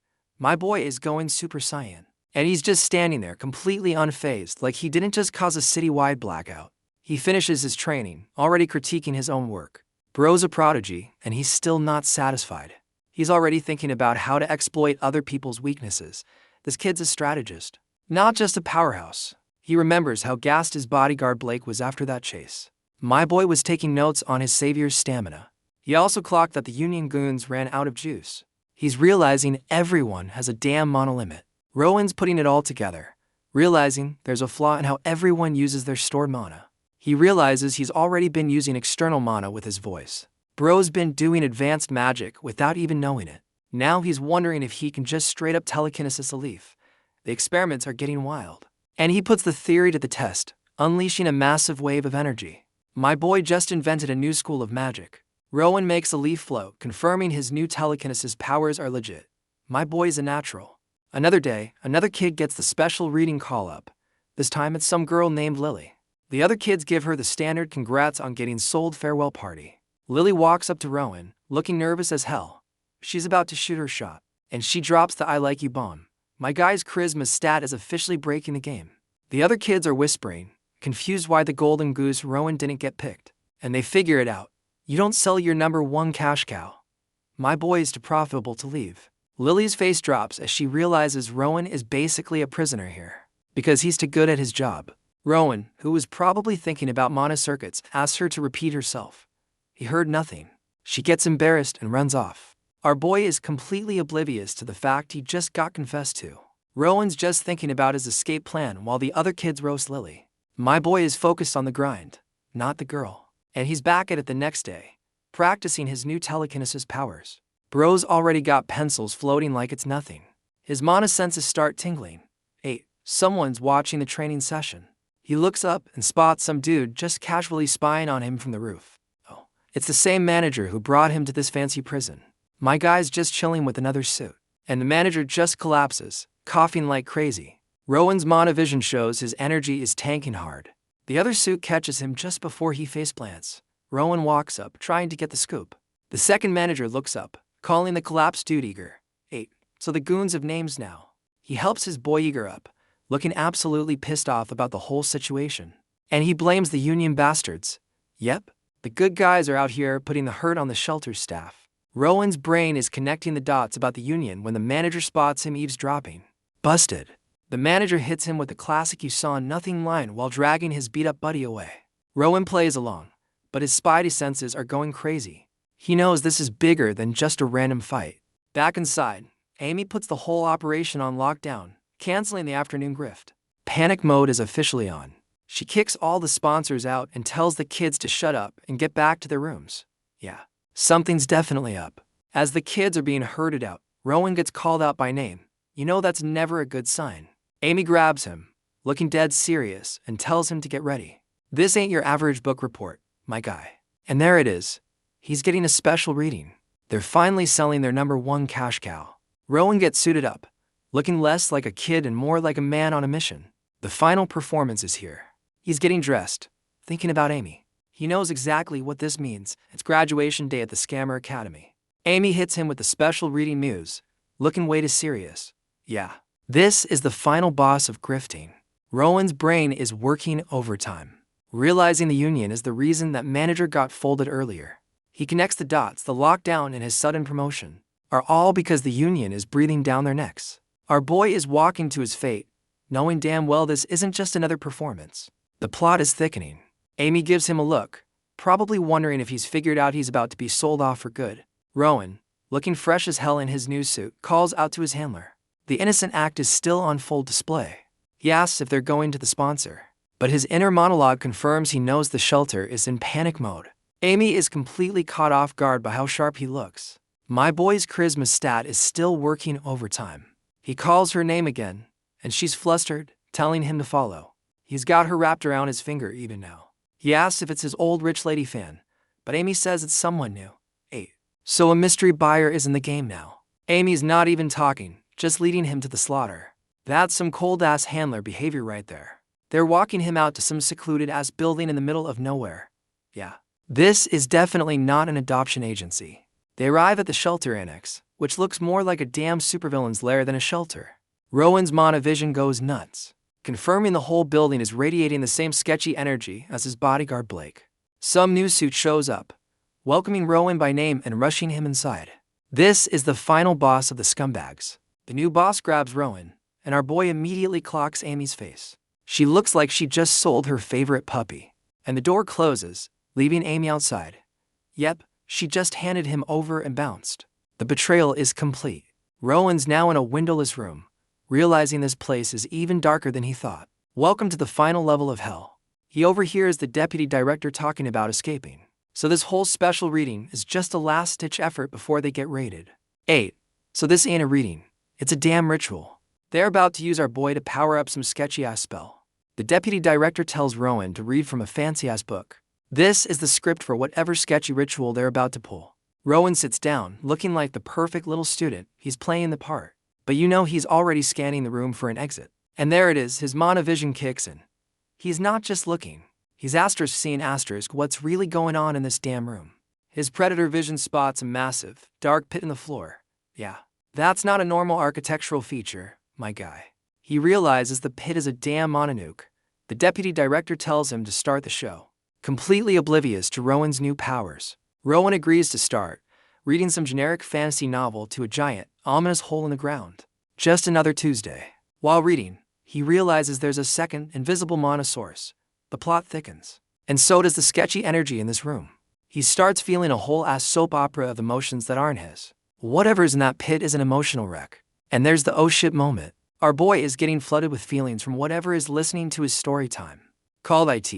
My boy is going Super Saiyan. And he's just standing there completely unfazed, like he didn't just cause a citywide blackout. He finishes his training, already critiquing his own work. Bro's a prodigy, and he's still not satisfied. He's already thinking about how to exploit other people's weaknesses. This kid's a strategist, not just a powerhouse. He remembers how gassed his bodyguard Blake was after that chase. My boy was taking notes on his savior's stamina. He also clocked that the Union goons ran out of juice. He's realizing everyone has a damn mana limit. Rowan's putting it all together, realizing there's a flaw in how everyone uses their stored mana. He realizes he's already been using external mana with his voice. Bro's been doing advanced magic without even knowing it. Now he's wondering if he can just straight up telekinesis a leaf. The experiments are getting wild. And he puts the theory to the test, unleashing a massive wave of energy. My boy just invented a new school of magic. Rowan makes a leaf float, confirming his new telekinesis powers are legit. My boy's a natural. Another day, another kid gets the special reading call-up. This time it's some girl named Lily. The other kids give her the standard congrats on getting sold farewell party. Lily walks up to Rowan, looking nervous as hell. She's about to shoot her shot, and she drops the I like you bomb. My guy's charisma stat is officially breaking the game. The other kids are whispering, confused why the golden goose Rowan didn't get picked. And they figure it out. You don't sell your number 1 cash cow. My boy is too profitable to leave. Lily's face drops as she realizes Rowan is basically a prisoner here, because he's too good at his job. Rowan, who was probably thinking about mana circuits, asks her to repeat herself. He heard nothing. She gets embarrassed and runs off. Our boy is completely oblivious to the fact he just got confessed to. Rowan's just thinking about his escape plan while the other kids roast Lily. My boy is focused on the grind, not the girl. And he's back at it the next day, practicing his new telekinesis powers. Bro's already got pencils floating like it's nothing. His mana senses start tingling. Someone's watching the training session. He looks up and spots some dude just casually spying on him from the roof. Oh, it's the same manager who brought him to this fancy prison. My guy's just chilling with another suit. And the manager just collapses, coughing like crazy. Rowan's monovision shows his energy is tanking hard. The other suit catches him just before he faceplants. Rowan walks up, trying to get the scoop. The second manager looks up, calling the collapsed dude Eager. 8. So the goons have names now. He helps his boy Eager up, looking absolutely pissed off about the whole situation. And he blames the union bastards. Yep, the good guys are out here putting the hurt on the shelter staff. Rowan's brain is connecting the dots about the union when the manager spots him eavesdropping. Busted. The manager hits him with the classic you saw nothing line while dragging his beat-up buddy away. Rowan plays along, but his spidey senses are going crazy. He knows this is bigger than just a random fight. Back inside, Amy puts the whole operation on lockdown, canceling the afternoon grift. Panic mode is officially on. She kicks all the sponsors out and tells the kids to shut up and get back to their rooms. Yeah, something's definitely up. As the kids are being herded out, Rowan gets called out by name. You know that's never a good sign. Amy grabs him, looking dead serious, and tells him to get ready. This ain't your average book report, my guy. And there it is. He's getting a special reading. They're finally selling their #1 cash cow. Rowan gets suited up, looking less like a kid and more like a man on a mission. The final performance is here. He's getting dressed, thinking about Amy. He knows exactly what this means. It's graduation day at the Scammer Academy. Amy hits him with the special reading muse, looking way too serious. Yeah, this is the final boss of grifting. Rowan's brain is working overtime, realizing the union is the reason that manager got folded earlier. He connects the dots. The lockdown and his sudden promotion are all because the union is breathing down their necks. Our boy is walking to his fate, knowing damn well this isn't just another performance. The plot is thickening. Amy gives him a look, probably wondering if he's figured out he's about to be sold off for good. Rowan, looking fresh as hell in his new suit, calls out to his handler. The innocent act is still on full display. He asks if they're going to the sponsor, but his inner monologue confirms he knows the shelter is in panic mode. Amy is completely caught off guard by how sharp he looks. My boy's charisma stat is still working overtime. He calls her name again, and she's flustered, telling him to follow. He's got her wrapped around his finger even now. He asks if it's his old rich lady fan, but Amy says it's someone new. 8. So a mystery buyer is in the game now. Amy's not even talking, just leading him to the slaughter. That's some cold-ass handler behavior right there. They're walking him out to some secluded-ass building in the middle of nowhere. Yeah, this is definitely not an adoption agency. They arrive at the shelter annex, which looks more like a damn supervillain's lair than a shelter. Rowan's monovision goes nuts, confirming the whole building is radiating the same sketchy energy as his bodyguard Blake. Some new suit shows up, welcoming Rowan by name and rushing him inside. This is the final boss of the scumbags. The new boss grabs Rowan, and our boy immediately clocks Amy's face. She looks like she just sold her favorite puppy. And the door closes, leaving Amy outside. Yep, she just handed him over and bounced. The betrayal is complete. Rowan's now in a windowless room, realizing this place is even darker than he thought. Welcome to the final level of hell. He overhears the deputy director talking about escaping. So this whole special reading is just a last-ditch effort before they get raided. 8. So this ain't a reading. It's a damn ritual. They're about to use our boy to power up some sketchy-ass spell. The deputy director tells Rowan to read from a fancy-ass book. This is the script for whatever sketchy ritual they're about to pull. Rowan sits down, looking like the perfect little student. He's playing the part. But you know he's already scanning the room for an exit. And there it is, his monovision kicks in. He's not just looking. He's seeing what's really going on in this damn room. His predator vision spots a massive, dark pit in the floor. Yeah, that's not a normal architectural feature, my guy. He realizes the pit is a damn mononuke. The deputy director tells him to start the show. Completely oblivious to Rowan's new powers, Rowan agrees to start, reading some generic fantasy novel to a giant, ominous hole in the ground. Just another Tuesday. While reading, he realizes there's a second, invisible monosource. The plot thickens. And so does the sketchy energy in this room. He starts feeling a whole-ass soap opera of emotions that aren't his. Whatever's in that pit is an emotional wreck. And there's the oh shit moment. Our boy is getting flooded with feelings from whatever is listening to his story time. Called IT.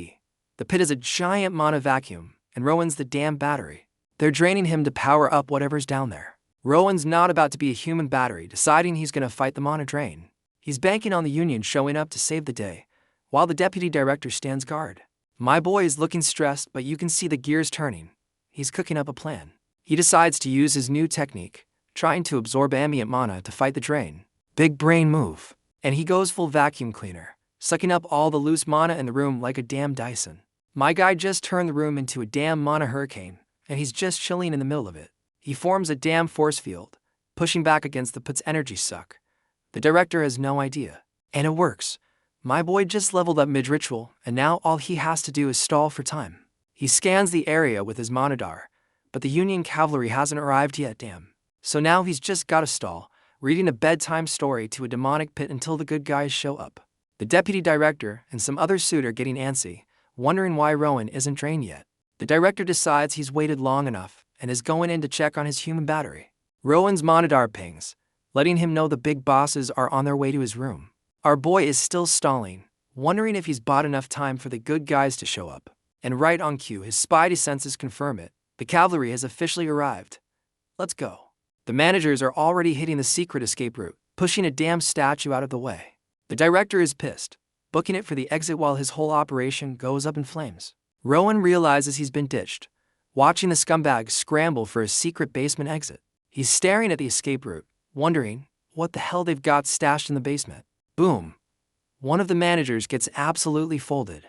The pit is a giant monovacuum, and Rowan's the damn battery. They're draining him to power up whatever's down there. Rowan's not about to be a human battery deciding he's gonna fight the monodrain. He's banking on the union showing up to save the day, while the deputy director stands guard. My boy is looking stressed, but you can see the gears turning. He's cooking up a plan. He decides to use his new technique, trying to absorb ambient mana to fight the drain. Big brain move. And he goes full vacuum cleaner, sucking up all the loose mana in the room like a damn Dyson. My guy just turned the room into a damn mana hurricane, and he's just chilling in the middle of it. He forms a damn force field, pushing back against the put's energy suck. The director has no idea. And it works. My boy just leveled up mid-ritual, and now all he has to do is stall for time. He scans the area with his monodar, but the Union cavalry hasn't arrived yet, damn. So now he's just gotta stall, reading a bedtime story to a demonic pit until the good guys show up. The deputy director and some other suit are getting antsy, wondering why Rowan isn't drained yet. The director decides he's waited long enough and is going in to check on his human battery. Rowan's monodar pings, letting him know the big bosses are on their way to his room. Our boy is still stalling, wondering if he's bought enough time for the good guys to show up. And right on cue, his spidey senses confirm it. The cavalry has officially arrived. Let's go. The managers are already hitting the secret escape route, pushing a damn statue out of the way. The director is pissed, booking it for the exit while his whole operation goes up in flames. Rowan realizes he's been ditched, watching the scumbags scramble for a secret basement exit. He's staring at the escape route, wondering what the hell they've got stashed in the basement. Boom. One of the managers gets absolutely folded.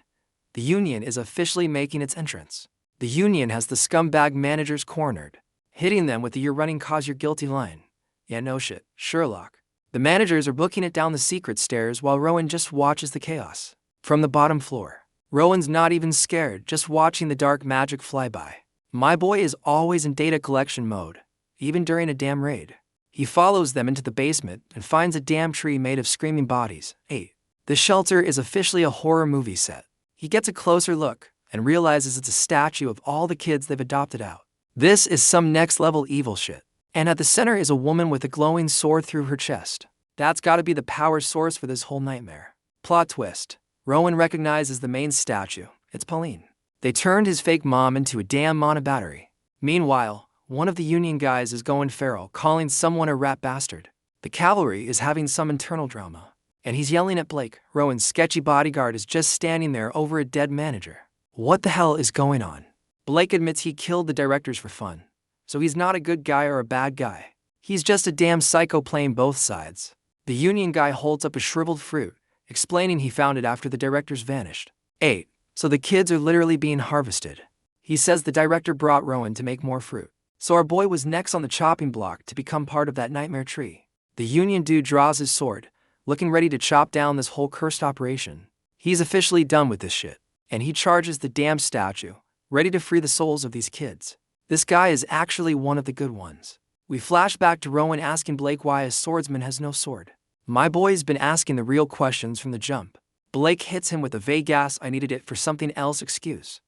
The Union is officially making its entrance. The Union has the scumbag managers cornered, hitting them with the "you're running 'cause you're guilty" line. Yeah, no shit, Sherlock. The managers are booking it down the secret stairs while Rowan just watches the chaos. From the bottom floor, Rowan's not even scared, just watching the dark magic fly by. My boy is always in data collection mode, even during a damn raid. He follows them into the basement and finds a damn tree made of screaming bodies. 8. The shelter is officially a horror movie set. He gets a closer look and realizes it's a statue of all the kids they've adopted out. This is some next-level evil shit. And at the center is a woman with a glowing sword through her chest. That's gotta be the power source for this whole nightmare. Plot twist. Rowan recognizes the main statue. It's Pauline. They turned his fake mom into a damn mana battery. Meanwhile, one of the Union guys is going feral, calling someone a rat bastard. The cavalry is having some internal drama, and he's yelling at Blake. Rowan's sketchy bodyguard is just standing there over a dead manager. What the hell is going on? Blake admits he killed the directors for fun, so he's not a good guy or a bad guy. He's just a damn psycho playing both sides. The Union guy holds up a shriveled fruit, explaining he found it after the directors vanished. 8. So the kids are literally being harvested. He says the director brought Rowan to make more fruit. So our boy was next on the chopping block to become part of that nightmare tree. The Union dude draws his sword, looking ready to chop down this whole cursed operation. He's officially done with this shit, and he charges the damn statue, ready to free the souls of these kids. This guy is actually one of the good ones. We flash back to Rowan asking Blake why a swordsman has no sword. My boy's been asking the real questions from the jump. Blake hits him with a vague ass "I needed it for something else" excuse.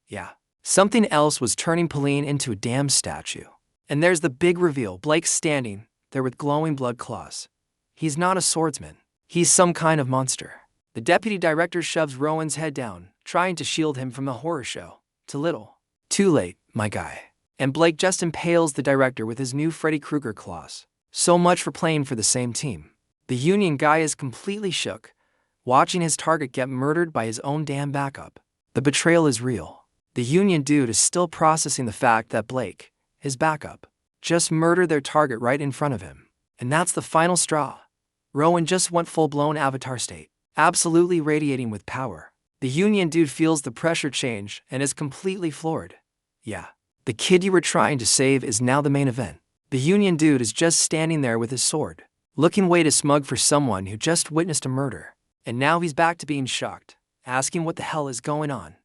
Yeah. Something else was turning Pauline into a damn statue. And there's the big reveal. Blake's standing there with glowing blood claws. He's not a swordsman. He's some kind of monster. The deputy director shoves Rowan's head down, trying to shield him from the horror show. Too little. Too late, my guy. And Blake just impales the director with his new Freddy Krueger claws. So much for playing for the same team. The Union guy is completely shook, watching his target get murdered by his own damn backup. The betrayal is real. The Union dude is still processing the fact that Blake, his backup, just murdered their target right in front of him. And that's the final straw. Rowan just went full-blown avatar state, absolutely radiating with power. The Union dude feels the pressure change and is completely floored. Yeah, the kid you were trying to save is now the main event. The Union dude is just standing there with his sword, looking way too smug for someone who just witnessed a murder. And now he's back to being shocked, asking what the hell is going on.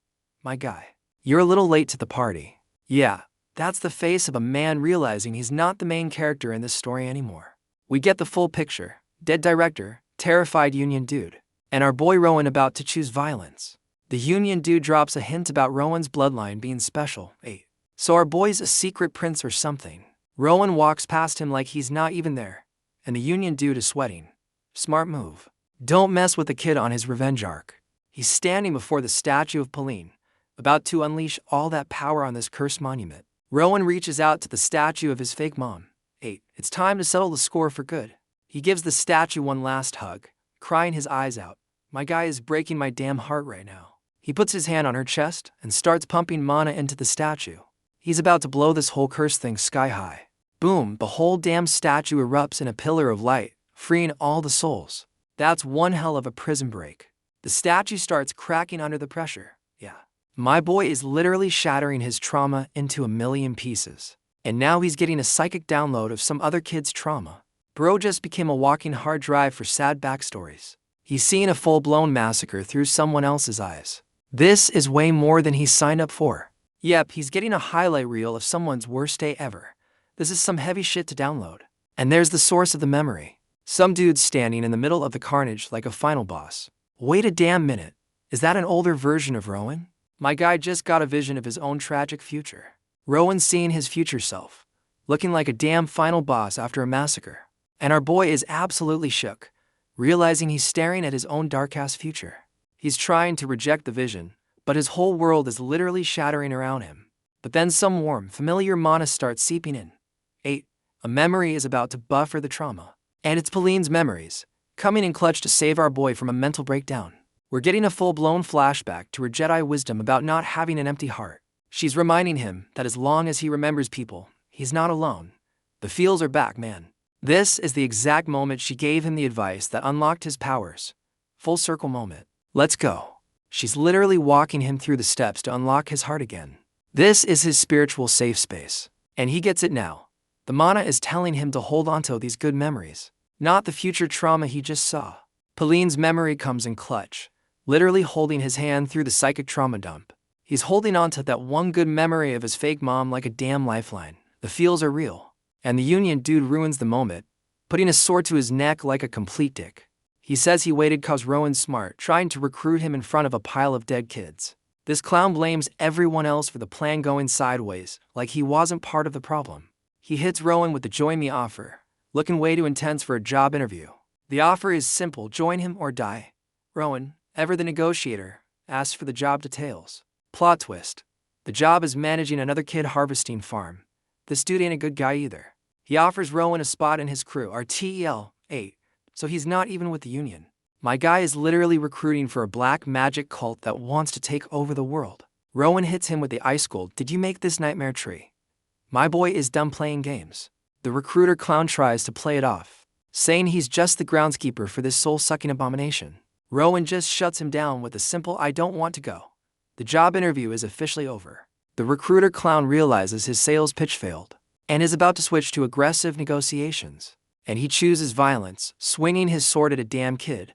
My guy. You're a little late to the party. Yeah, that's the face of a man realizing he's not the main character in this story anymore. We get the full picture. Dead director, terrified Union dude, and our boy Rowan about to choose violence. The Union dude drops a hint about Rowan's bloodline being special. 8. So our boy's a secret prince or something. Rowan walks past him like he's not even there, and the Union dude is sweating. Smart move. Don't mess with the kid on his revenge arc. He's standing before the statue of Pauline, about to unleash all that power on this cursed monument. Rowan reaches out to the statue of his fake mom. 8. It's time to settle the score for good. He gives the statue one last hug, crying his eyes out. My guy is breaking my damn heart right now. He puts his hand on her chest and starts pumping mana into the statue. He's about to blow this whole cursed thing sky high. Boom, the whole damn statue erupts in a pillar of light, freeing all the souls. That's one hell of a prison break. The statue starts cracking under the pressure. Yeah. My boy is literally shattering his trauma into a million pieces. And now he's getting a psychic download of some other kid's trauma. Bro just became a walking hard drive for sad backstories. He's seeing a full-blown massacre through someone else's eyes. This is way more than he signed up for. Yep, he's getting a highlight reel of someone's worst day ever. This is some heavy shit to download. And there's the source of the memory. Some dude's standing in the middle of the carnage like a final boss. Wait a damn minute. Is that an older version of Rowan? My guy just got a vision of his own tragic future. Rowan's seeing his future self, looking like a damn final boss after a massacre. And our boy is absolutely shook, realizing he's staring at his own dark-ass future. He's trying to reject the vision, but his whole world is literally shattering around him. But then some warm, familiar mana starts seeping in. 8. A memory is about to buffer the trauma. And it's Pauline's memories, coming in clutch to save our boy from a mental breakdown. We're getting a full-blown flashback to her Jedi wisdom about not having an empty heart. She's reminding him that as long as he remembers people, he's not alone. The feels are back, man. This is the exact moment she gave him the advice that unlocked his powers. Full circle moment. Let's go. She's literally walking him through the steps to unlock his heart again. This is his spiritual safe space. And he gets it now. The mana is telling him to hold onto these good memories, not the future trauma he just saw. Pauline's memory comes in clutch, literally holding his hand through the psychic trauma dump. He's holding onto that one good memory of his fake mom like a damn lifeline. The feels are real. And the Union dude ruins the moment, putting a sword to his neck like a complete dick. He says he waited cause Rowan's smart, trying to recruit him in front of a pile of dead kids. This clown blames everyone else for the plan going sideways, like he wasn't part of the problem. He hits Rowan with the join me offer, looking way too intense for a job interview. The offer is simple, join him or die. Rowan, ever the negotiator, asks for the job details. Plot twist. The job is managing another kid harvesting farm. This dude ain't a good guy either. He offers Rowan a spot in his crew, RTEL 8, so he's not even with the Union. My guy is literally recruiting for a black magic cult that wants to take over the world. Rowan hits him with the ice gold. Did you make this nightmare tree? My boy is done playing games. The recruiter clown tries to play it off, saying he's just the groundskeeper for this soul-sucking abomination. Rowan just shuts him down with a simple I don't want to go. The job interview is officially over. The recruiter clown realizes his sales pitch failed and is about to switch to aggressive negotiations. And he chooses violence, swinging his sword at a damn kid.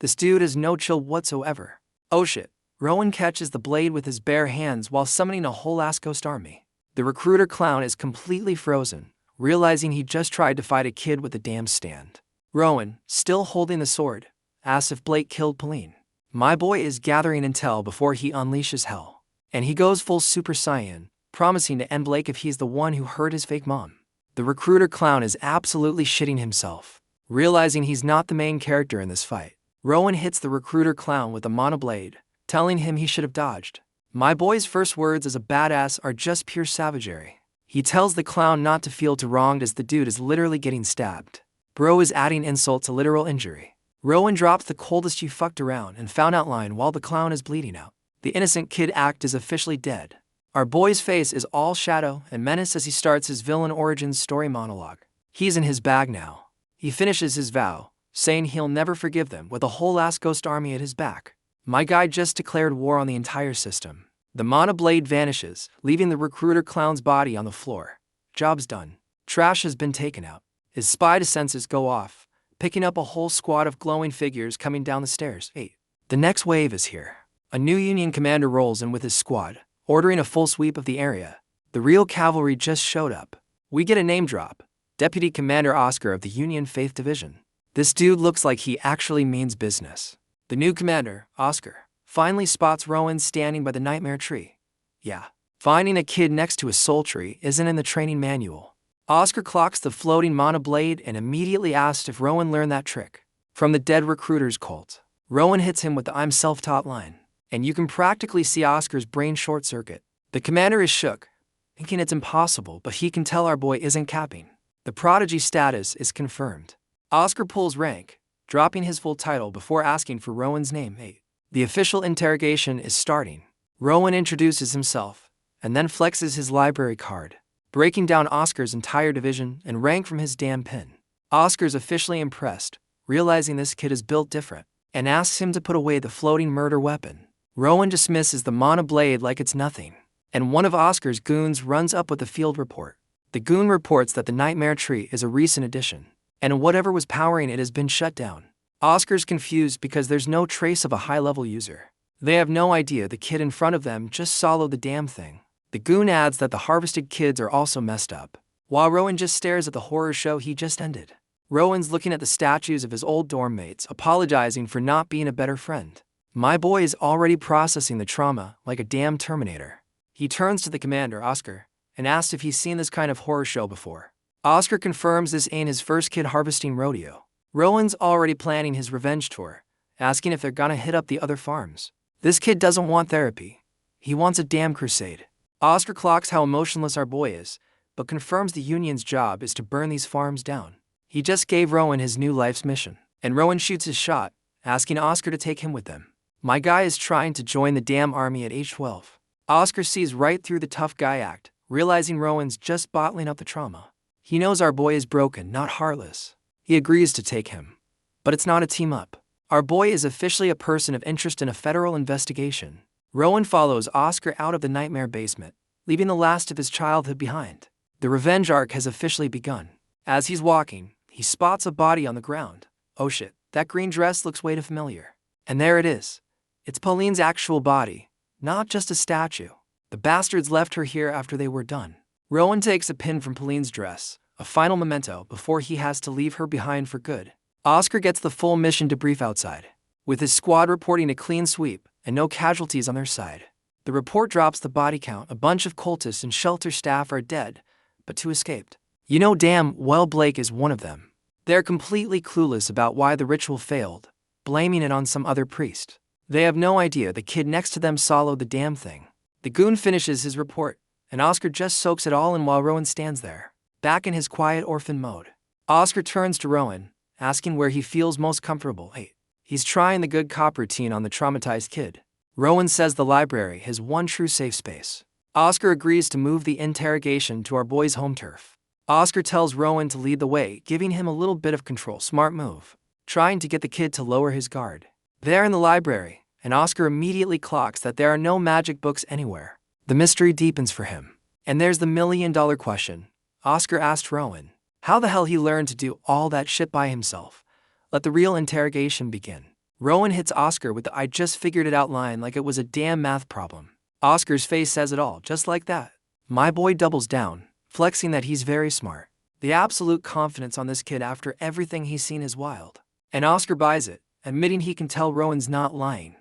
This dude has no chill whatsoever. Oh shit. Rowan catches the blade with his bare hands while summoning a whole ass ghost army. The recruiter clown is completely frozen, realizing he just tried to fight a kid with a damn stand. Rowan, still holding the sword, asks if Blake killed Pauline. My boy is gathering intel before he unleashes hell. And he goes full Super Saiyan, promising to end Blake if he's the one who hurt his fake mom. The recruiter clown is absolutely shitting himself, realizing he's not the main character in this fight. Rowan hits the recruiter clown with a mana blade, telling him he should have dodged. My boy's first words as a badass are just pure savagery. He tells the clown not to feel too wronged as the dude is literally getting stabbed. Bro is adding insult to literal injury. Rowan drops the coldest you fucked around and found out line while the clown is bleeding out. The innocent kid act is officially dead. Our boy's face is all shadow and menace as he starts his villain origins story monologue. He's in his bag now. He finishes his vow, saying he'll never forgive them with a whole ass ghost army at his back. My guy just declared war on the entire system. The mana blade vanishes, leaving the recruiter clown's body on the floor. Job's done. Trash has been taken out. His spy senses go off, picking up a whole squad of glowing figures coming down the stairs. 8. The next wave is here. A new Union commander rolls in with his squad, ordering a full sweep of the area. The real cavalry just showed up. We get a name drop. Deputy Commander Oscar of the Union Faith Division. This dude looks like he actually means business. The new commander, Oscar, finally spots Rowan standing by the nightmare tree. Yeah, finding a kid next to a soul tree isn't in the training manual. Oscar clocks the floating mana blade and immediately asks if Rowan learned that trick from the dead recruiter's cult. Rowan hits him with the I'm self-taught line, and you can practically see Oscar's brain short-circuit. The commander is shook, thinking it's impossible, but he can tell our boy isn't capping. The prodigy status is confirmed. Oscar pulls rank, dropping his full title before asking for Rowan's name. 8. The official interrogation is starting. Rowan introduces himself, and then flexes his library card, breaking down Oscar's entire division and rank from his damn pin. Oscar's officially impressed, realizing this kid is built different, and asks him to put away the floating murder weapon. Rowan dismisses the mana blade like it's nothing, and one of Oscar's goons runs up with the field report. The goon reports that the Nightmare Tree is a recent addition, and whatever was powering it has been shut down. Oscar's confused because there's no trace of a high-level user. They have no idea the kid in front of them just soloed the damn thing. The goon adds that the harvested kids are also messed up, while Rowan just stares at the horror show he just ended. Rowan's looking at the statues of his old dorm mates, apologizing for not being a better friend. My boy is already processing the trauma like a damn Terminator. He turns to the commander, Oscar, and asks if he's seen this kind of horror show before. Oscar confirms this ain't his first kid harvesting rodeo. Rowan's already planning his revenge tour, asking if they're gonna hit up the other farms. This kid doesn't want therapy. He wants a damn crusade. Oscar clocks how emotionless our boy is, but confirms the Union's job is to burn these farms down. He just gave Rowan his new life's mission, and Rowan shoots his shot, asking Oscar to take him with them. My guy is trying to join the damn army at age 12. Oscar sees right through the tough guy act, realizing Rowan's just bottling up the trauma. He knows our boy is broken, not heartless. He agrees to take him. But it's not a team-up. Our boy is officially a person of interest in a federal investigation. Rowan follows Oscar out of the nightmare basement, leaving the last of his childhood behind. The revenge arc has officially begun. As he's walking, he spots a body on the ground. Oh shit, that green dress looks way too familiar. And there it is. It's Pauline's actual body, not just a statue. The bastards left her here after they were done. Rowan takes a pin from Pauline's dress, a final memento before he has to leave her behind for good. Oscar gets the full mission debrief outside, with his squad reporting a clean sweep and no casualties on their side. The report drops the body count. A bunch of cultists and shelter staff are dead, but 2 escaped. You know damn well Blake is one of them. They're completely clueless about why the ritual failed, blaming it on some other priest. They have no idea the kid next to them soloed the damn thing. The goon finishes his report, and Oscar just soaks it all in while Rowan stands there, back in his quiet orphan mode. Oscar turns to Rowan, asking where he feels most comfortable. He's trying the good cop routine on the traumatized kid. Rowan says the library, his one true safe space. Oscar agrees to move the interrogation to our boy's home turf. Oscar tells Rowan to lead the way, giving him a little bit of control. Smart move, trying to get the kid to lower his guard. They're in the library, and Oscar immediately clocks that there are no magic books anywhere. The mystery deepens for him. And there's the million-dollar question. Oscar asked Rowan how the hell he learned to do all that shit by himself. Let the real interrogation begin. Rowan hits Oscar with the "I just figured it out" line like it was a damn math problem. Oscar's face says it all, just like that. My boy doubles down, flexing that he's very smart. The absolute confidence on this kid after everything he's seen is wild. And Oscar buys it, admitting he can tell Rowan's not lying.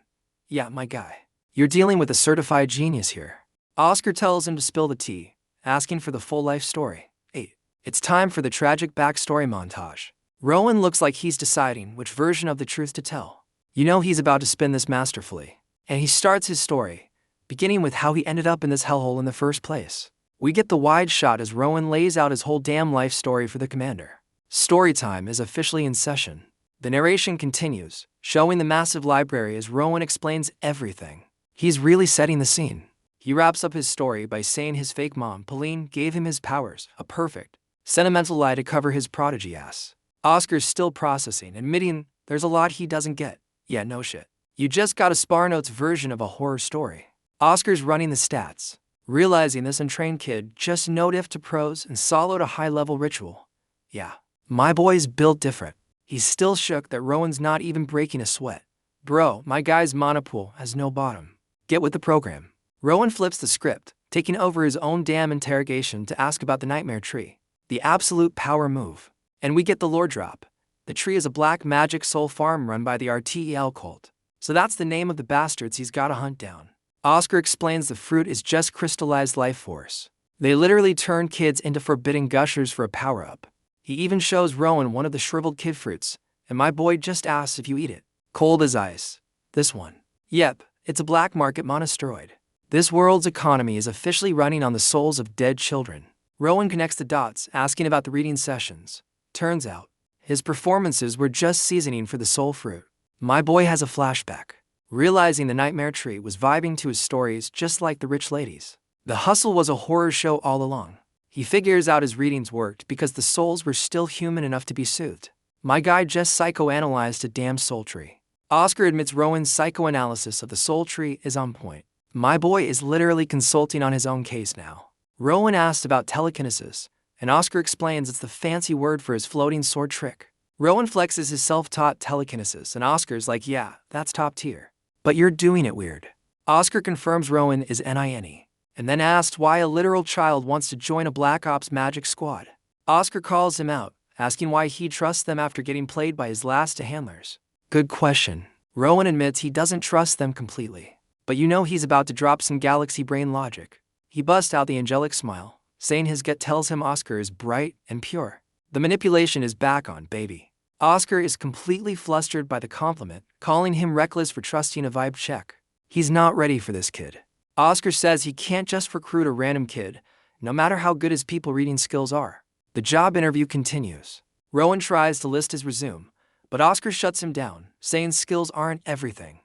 Yeah, my guy. You're dealing with a certified genius here. Oscar tells him to spill the tea, asking for the full life story. 8. It's time for the tragic backstory montage. Rowan looks like he's deciding which version of the truth to tell. You know he's about to spin this masterfully. And he starts his story, beginning with how he ended up in this hellhole in the first place. We get the wide shot as Rowan lays out his whole damn life story for the commander. Story time is officially in session. The narration continues, showing the massive library as Rowan explains everything. He's really setting the scene. He wraps up his story by saying his fake mom, Pauline, gave him his powers, a perfect, sentimental lie to cover his prodigy ass. Oscar's still processing, admitting there's a lot he doesn't get. Yeah, no shit. You just got a SparNotes version of a horror story. Oscar's running the stats, realizing this untrained kid just no diff to pros and soloed a high-level ritual. Yeah, my boy's built different. He's still shook that Rowan's not even breaking a sweat. Bro, my guy's mana pool has no bottom. Get with the program. Rowan flips the script, taking over his own damn interrogation to ask about the Nightmare Tree. The absolute power move. And we get the lore drop. The tree is a black magic soul farm run by the RTEL cult. So that's the name of the bastards he's gotta hunt down. Oscar explains the fruit is just crystallized life force. They literally turn kids into forbidden gushers for a power-up. He even shows Rowan one of the shriveled kid fruits, and my boy just asks if you eat it. Cold as ice. This one. Yep, it's a black market monosteroid. This world's economy is officially running on the souls of dead children. Rowan connects the dots, asking about the reading sessions. Turns out, His performances were just seasoning for the soul fruit. My boy has a flashback, realizing the nightmare tree was vibing to his stories just like the rich ladies. The hustle was a horror show all along. He figures out his readings worked because the souls were still human enough to be soothed. My guy just psychoanalyzed a damn soul tree. Oscar admits Rowan's psychoanalysis of the soul tree is on point. My boy is literally consulting on his own case now. Rowan asked about telekinesis, and Oscar explains it's the fancy word for his floating sword trick. Rowan flexes his self-taught telekinesis, and Oscar's like, yeah, that's top tier. But you're doing it weird. Oscar confirms Rowan is NINE, and then asks why a literal child wants to join a Black Ops magic squad. Oscar calls him out, asking why he trusts them after getting played by his last two handlers. Good question. Rowan admits he doesn't trust them completely. But you know he's about to drop some galaxy brain logic. He busts out the angelic smile, saying his gut tells him Oscar is bright and pure. The manipulation is back on, baby. Oscar is completely flustered by the compliment, calling him reckless for trusting a vibe check. He's not ready for this kid. Oscar says he can't just recruit a random kid, no matter how good his people reading skills are. The job interview continues. Rowan tries to list his resume, but Oscar shuts him down, saying skills aren't everything.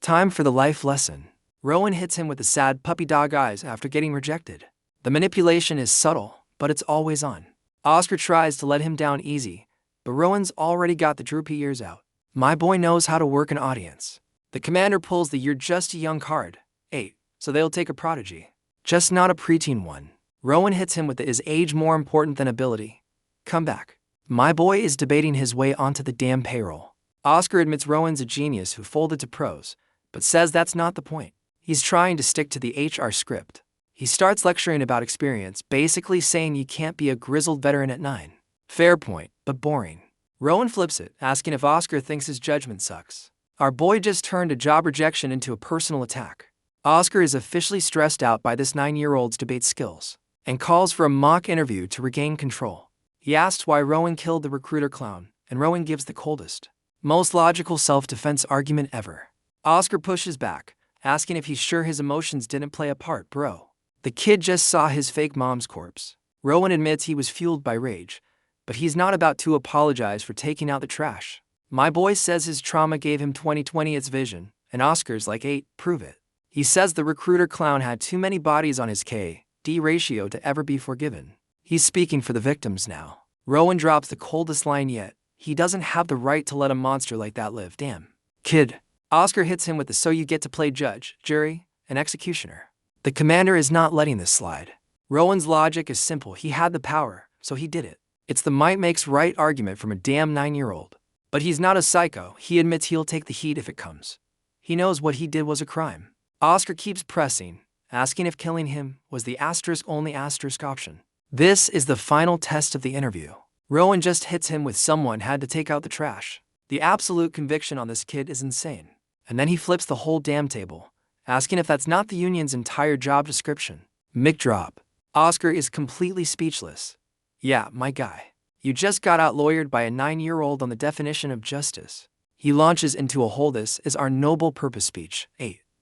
Time for the life lesson. Rowan hits him with the sad puppy dog eyes after getting rejected. The manipulation is subtle, but it's always on. Oscar tries to let him down easy, but Rowan's already got the droopy ears out. My boy knows how to work an audience. The commander pulls the "you're just a young" card. So they'll take a prodigy. Just not a preteen one. Rowan hits him with the "is age more important than ability?" Comeback. My boy is debating his way onto the damn payroll. Oscar admits Rowan's a genius who folded to pros, but says that's not the point. He's trying to stick to the HR script. He starts lecturing about experience, basically saying you can't be a grizzled veteran at 9. Fair point, but boring. Rowan flips it, asking if Oscar thinks his judgment sucks. Our boy just turned a job rejection into a personal attack. Oscar is officially stressed out by this 9-year-old's debate skills, and calls for a mock interview to regain control. He asks why Rowan killed the recruiter clown, and Rowan gives the coldest, most logical self-defense argument ever. Oscar pushes back, asking if he's sure his emotions didn't play a part, bro. The kid just saw his fake mom's corpse. Rowan admits he was fueled by rage, but he's not about to apologize for taking out the trash. My boy says his trauma gave him 20/20 its vision, and Oscar's like, prove it. He says the recruiter clown had too many bodies on his K/D ratio to ever be forgiven. He's speaking for the victims now. Rowan drops the coldest line yet. He doesn't have the right to let a monster like that live, damn. Kid. Oscar hits him with the "so you get to play judge, jury, and executioner." The commander is not letting this slide. Rowan's logic is simple. He had the power, so he did it. It's the might makes right argument from a damn 9-year-old. But he's not a psycho. He admits he'll take the heat if it comes. He knows what he did was a crime. Oscar keeps pressing, asking if killing him was the only option. This is the final test of the interview. Rowan just hits him with "someone had to take out the trash." The absolute conviction on this kid is insane. And then he flips the whole damn table, asking if that's not the union's entire job description. Mic drop. Oscar is completely speechless. Yeah, my guy. You just got out-lawyered by a 9-year-old on the definition of justice. He launches into a "whole this is our noble purpose" speech.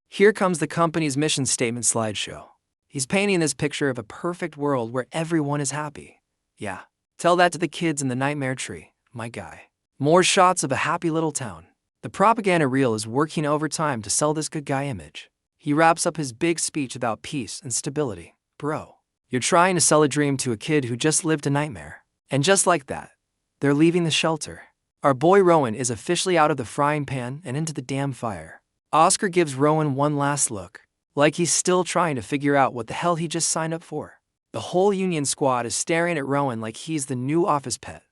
Here comes the company's mission statement slideshow. He's painting this picture of a perfect world where everyone is happy. Yeah, tell that to the kids in the nightmare tree, my guy. More shots of a happy little town. The propaganda reel is working overtime to sell this good guy image. He wraps up his big speech about peace and stability. Bro, you're trying to sell a dream to a kid who just lived a nightmare. And just like that, they're leaving the shelter. Our boy Rowan is officially out of the frying pan and into the damn fire. Oscar gives Rowan one last look, like he's still trying to figure out what the hell he just signed up for. The whole Union squad is staring at Rowan like he's the new office pet.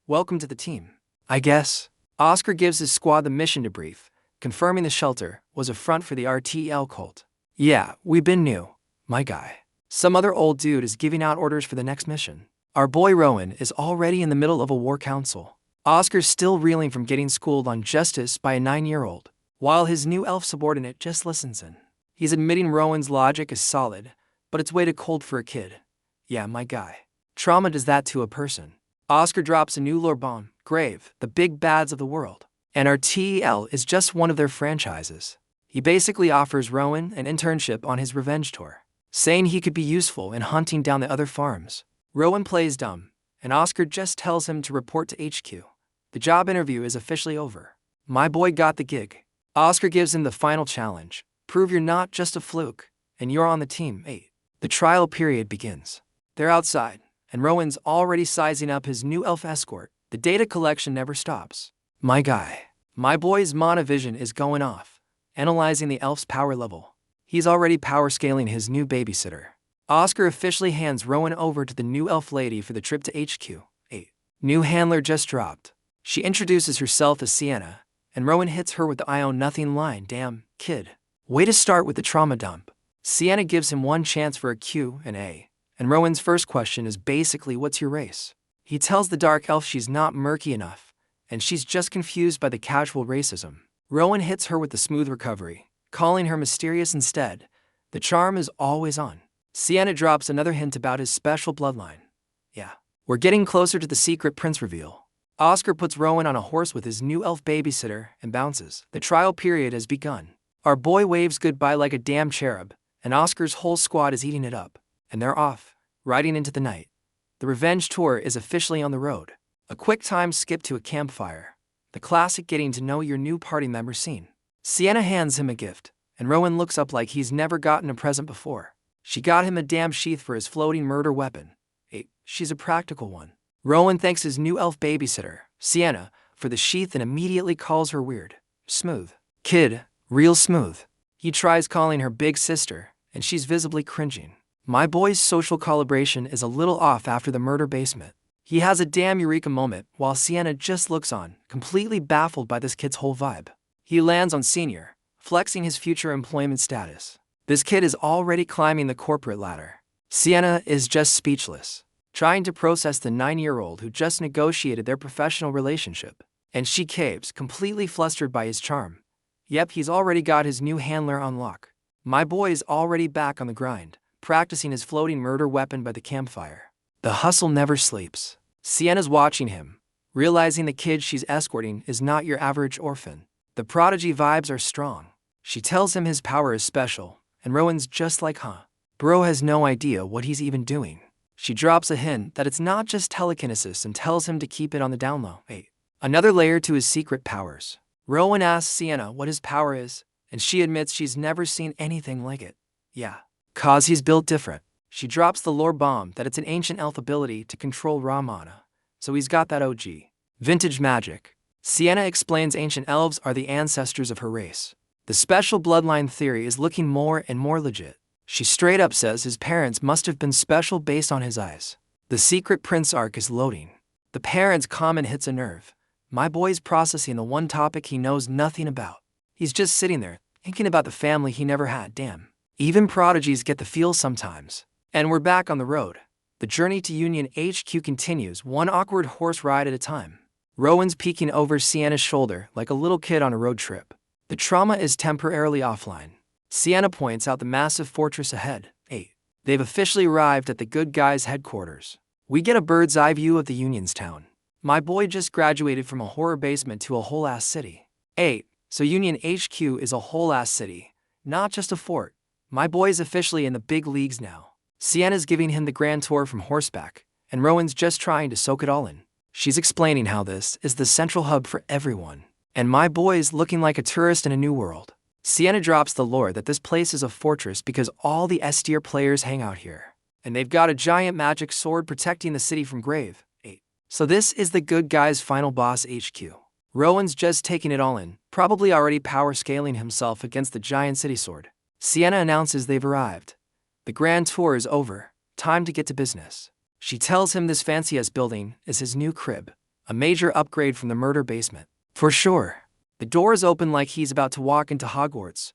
Welcome to the team, I guess. Oscar gives his squad the mission debrief, confirming the shelter was a front for the RTL cult. Yeah, we've been new, my guy. Some other old dude is giving out orders for the next mission. Our boy Rowan is already in the middle of a war council. Oscar's still reeling from getting schooled on justice by a 9-year-old, while his new elf subordinate just listens in. He's admitting Rowan's logic is solid, but it's way too cold for a kid. Yeah, my guy. Trauma does that to a person. Oscar drops a new lore bomb, Grave, the big bads of the world. And RTL is just one of their franchises. He basically offers Rowan an internship on his revenge tour, saying he could be useful in hunting down the other farms. Rowan plays dumb, and Oscar just tells him to report to HQ. The job interview is officially over. My boy got the gig. Oscar gives him the final challenge. Prove you're not just a fluke, and you're on the team. 8. The trial period begins. They're outside, and Rowan's already sizing up his new elf escort. The data collection never stops. My guy. My boy's mana vision is going off, analyzing the elf's power level. He's already power scaling his new babysitter. Oscar officially hands Rowan over to the new elf lady for the trip to HQ. 8. New handler just dropped. She introduces herself as Sienna, and Rowan hits her with the I own nothing line. Damn, kid. Way to start with the trauma dump. Sienna gives him one chance for a Q&A, and Rowan's first question is basically, what's your race? He tells the dark elf she's not murky enough, and she's just confused by the casual racism. Rowan hits her with the smooth recovery, calling her mysterious instead. The charm is always on. Sienna drops another hint about his special bloodline. Yeah, we're getting closer to the secret prince reveal. Oscar puts Rowan on a horse with his new elf babysitter and bounces. The trial period has begun. Our boy waves goodbye like a damn cherub, and Oscar's whole squad is eating it up. And they're off, riding into the night. The revenge tour is officially on the road. A quick time skip to a campfire. The classic getting to know your new party member scene. Sienna hands him a gift, and Rowan looks up like he's never gotten a present before. She got him a damn sheath for his floating murder weapon. She's a practical one. Rowan thanks his new elf babysitter, Sienna, for the sheath and immediately calls her weird. Smooth. Kid, real smooth. He tries calling her big sister, and she's visibly cringing. My boy's social calibration is a little off after the murder basement. He has a damn eureka moment while Sienna just looks on, completely baffled by this kid's whole vibe. He lands on Senior, flexing his future employment status. This kid is already climbing the corporate ladder. Sienna is just speechless, trying to process the 9-year-old who just negotiated their professional relationship. And she caves, completely flustered by his charm. Yep, he's already got his new handler on lock. My boy is already back on the grind, practicing his floating murder weapon by the campfire. The hustle never sleeps. Sienna's watching him, realizing the kid she's escorting is not your average orphan. The prodigy vibes are strong. She tells him his power is special, and Rowan's just like, huh? Bro has no idea what he's even doing. She drops a hint that it's not just telekinesis and tells him to keep it on the down low. 8. Another layer to his secret powers. Rowan asks Sienna what his power is, and she admits she's never seen anything like it. Yeah, 'cause he's built different. She drops the lore bomb that it's an ancient elf ability to control raw mana, so he's got that OG vintage magic. Sienna explains ancient elves are the ancestors of her race. The special bloodline theory is looking more and more legit. She straight up says his parents must have been special based on his eyes. The secret prince arc is loading. The parents' comment hits a nerve. My boy's processing the one topic he knows nothing about. He's just sitting there, thinking about the family he never had. Damn. Even prodigies get the feel sometimes. And we're back on the road. The journey to Union HQ continues, one awkward horse ride at a time. Rowan's peeking over Sienna's shoulder like a little kid on a road trip. The trauma is temporarily offline. Sienna points out the massive fortress ahead. 8. They've officially arrived at the good guys' headquarters. We get a bird's eye view of the Union's town. My boy just graduated from a horror basement to a whole-ass city. 8. So Union HQ is a whole-ass city, not just a fort. My boy's officially in the big leagues now. Sienna's giving him the grand tour from horseback, and Rowan's just trying to soak it all in. She's explaining how this is the central hub for everyone. And my boy's looking like a tourist in a new world. Sienna drops the lore that this place is a fortress because all the S-tier players hang out here. And they've got a giant magic sword protecting the city from Grave. 8. So this is the good guy's final boss HQ. Rowan's just taking it all in, probably already power scaling himself against the giant city sword. Sienna announces they've arrived. The grand tour is over, time to get to business. She tells him this fancy-ass building is his new crib, a major upgrade from the murder basement. For sure. The doors open like he's about to walk into Hogwarts.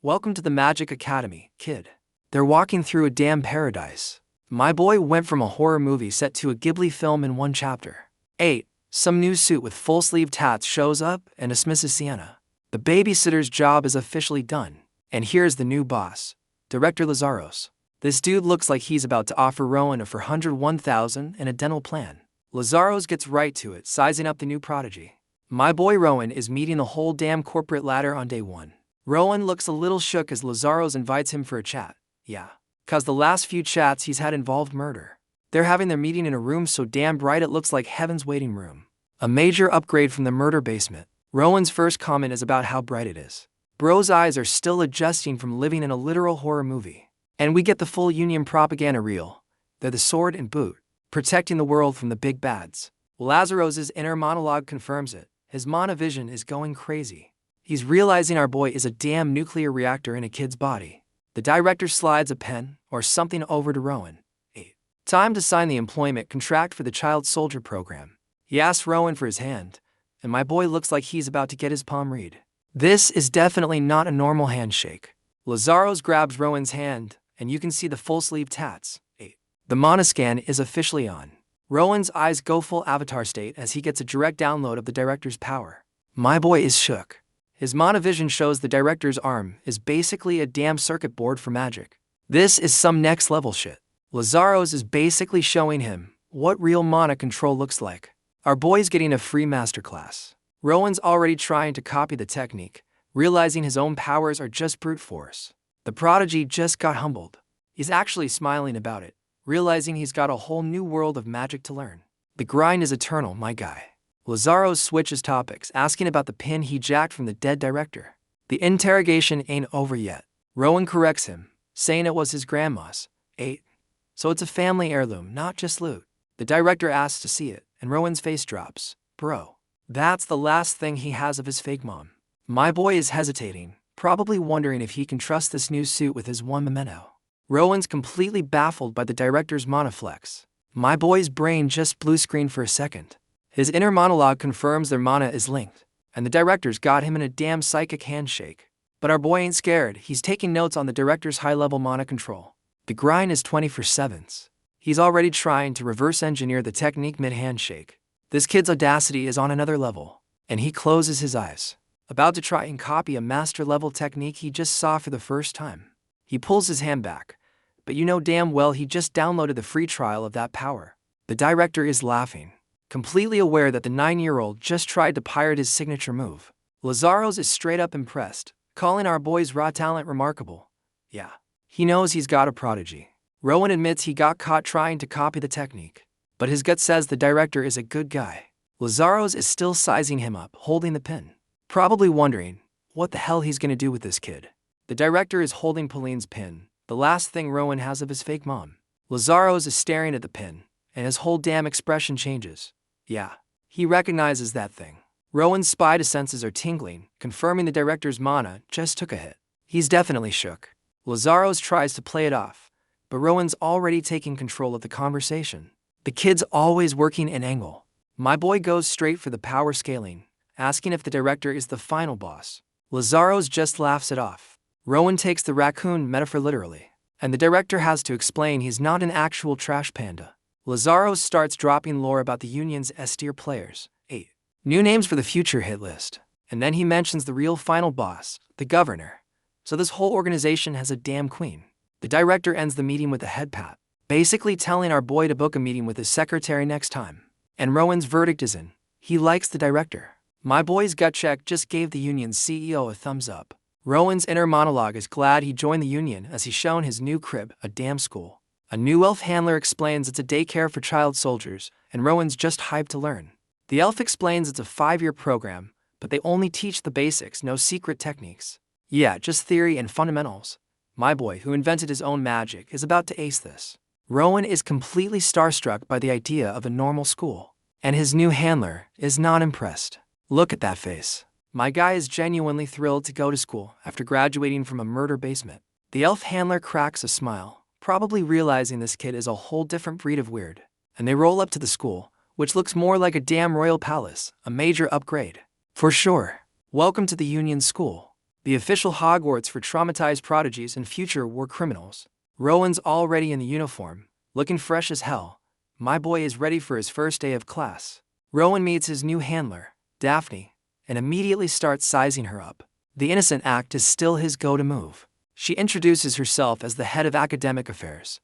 Welcome to the Magic Academy, kid. They're walking through a damn paradise. My boy went from a horror movie set to a Ghibli film in one chapter. 8. Some new suit with full-sleeve tats shows up and dismisses Sienna. The babysitter's job is officially done. And here's the new boss, Director Lazaros. This dude looks like he's about to offer Rowan a $401,000 and a dental plan. Lazaros gets right to it, sizing up the new prodigy. My boy Rowan is meeting the whole damn corporate ladder on day 1. Rowan looks a little shook as Lazaros invites him for a chat. Yeah, 'cause the last few chats he's had involved murder. They're having their meeting in a room so damn bright it looks like heaven's waiting room. A major upgrade from the murder basement. Rowan's first comment is about how bright it is. Bro's eyes are still adjusting from living in a literal horror movie. And we get the full Union propaganda reel. They're the sword and boot, protecting the world from the big bads. Lazaros's inner monologue confirms it. His mana vision is going crazy. He's realizing our boy is a damn nuclear reactor in a kid's body. The director slides a pen or something over to Rowan. Time to sign the employment contract for the child soldier program. He asks Rowan for his hand, and my boy looks like he's about to get his palm read. This is definitely not a normal handshake. Lazaros grabs Rowan's hand, and you can see the full sleeve tats. The mana scan is officially on. Rowan's eyes go full avatar state as he gets a direct download of the director's power. My boy is shook. His mana vision shows the director's arm is basically a damn circuit board for magic. This is some next level shit. Lazaros is basically showing him what real mana control looks like. Our boy's getting a free masterclass. Rowan's already trying to copy the technique, realizing his own powers are just brute force. The prodigy just got humbled. He's actually smiling about it, realizing he's got a whole new world of magic to learn. The grind is eternal, my guy. Lazaros switches topics, asking about the pin he jacked from the dead director. The interrogation ain't over yet. Rowan corrects him, saying it was his grandma's. So it's a family heirloom, not just loot. The director asks to see it, and Rowan's face drops. Bro, that's the last thing he has of his fake mom. My boy is hesitating, probably wondering if he can trust this new suit with his one memento. Rowan's completely baffled by the director's mana flex. My boy's brain just blue screened for a second. His inner monologue confirms their mana is linked, and the director's got him in a damn psychic handshake. But our boy ain't scared, he's taking notes on the director's high-level mana control. The grind is 24/7. He's already trying to reverse engineer the technique mid-handshake. This kid's audacity is on another level, and he closes his eyes, about to try and copy a master-level technique he just saw for the first time. He pulls his hand back, but you know damn well he just downloaded the free trial of that power. The director is laughing, completely aware that the 9-year-old just tried to pirate his signature move. Lazaros is straight up impressed, calling our boy's raw talent remarkable. Yeah. He knows he's got a prodigy. Rowan admits he got caught trying to copy the technique, but his gut says the director is a good guy. Lazaros is still sizing him up, holding the pin, probably wondering what the hell he's gonna do with this kid. The director is holding Pauline's pin, the last thing Rowan has of his fake mom. Lazaros is staring at the pin, and his whole damn expression changes. Yeah, he recognizes that thing. Rowan's spider senses are tingling, confirming the director's mana just took a hit. He's definitely shook. Lazaros tries to play it off, but Rowan's already taking control of the conversation. The kid's always working an angle. My boy goes straight for the power scaling, asking if the director is the final boss. Lazaros just laughs it off. Rowan takes the raccoon metaphor literally, and the director has to explain he's not an actual trash panda. Lazaros starts dropping lore about the Union's S-tier players. New names for the future hit list. And then he mentions the real final boss, the governor. So this whole organization has a damn queen. The director ends the meeting with a head pat, basically telling our boy to book a meeting with his secretary next time. And Rowan's verdict is in. He likes the director. My boy's gut check just gave the Union's CEO a thumbs up. Rowan's inner monologue is glad he joined the Union as he's shown his new crib, a damn school. A new elf handler explains it's a daycare for child soldiers, and Rowan's just hyped to learn. The elf explains it's a 5-year program, but they only teach the basics, no secret techniques. Yeah, just theory and fundamentals. My boy, who invented his own magic, is about to ace this. Rowan is completely starstruck by the idea of a normal school, and his new handler is not impressed. Look at that face. My guy is genuinely thrilled to go to school after graduating from a murder basement. The elf handler cracks a smile, probably realizing this kid is a whole different breed of weird. And they roll up to the school, which looks more like a damn royal palace, a major upgrade. For sure. Welcome to the Union School, the official Hogwarts for traumatized prodigies and future war criminals. Rowan's already in the uniform, looking fresh as hell. My boy is ready for his first day of class. Rowan meets his new handler, Daphne, and immediately starts sizing her up. The innocent act is still his go-to move. She introduces herself as the head of academic affairs.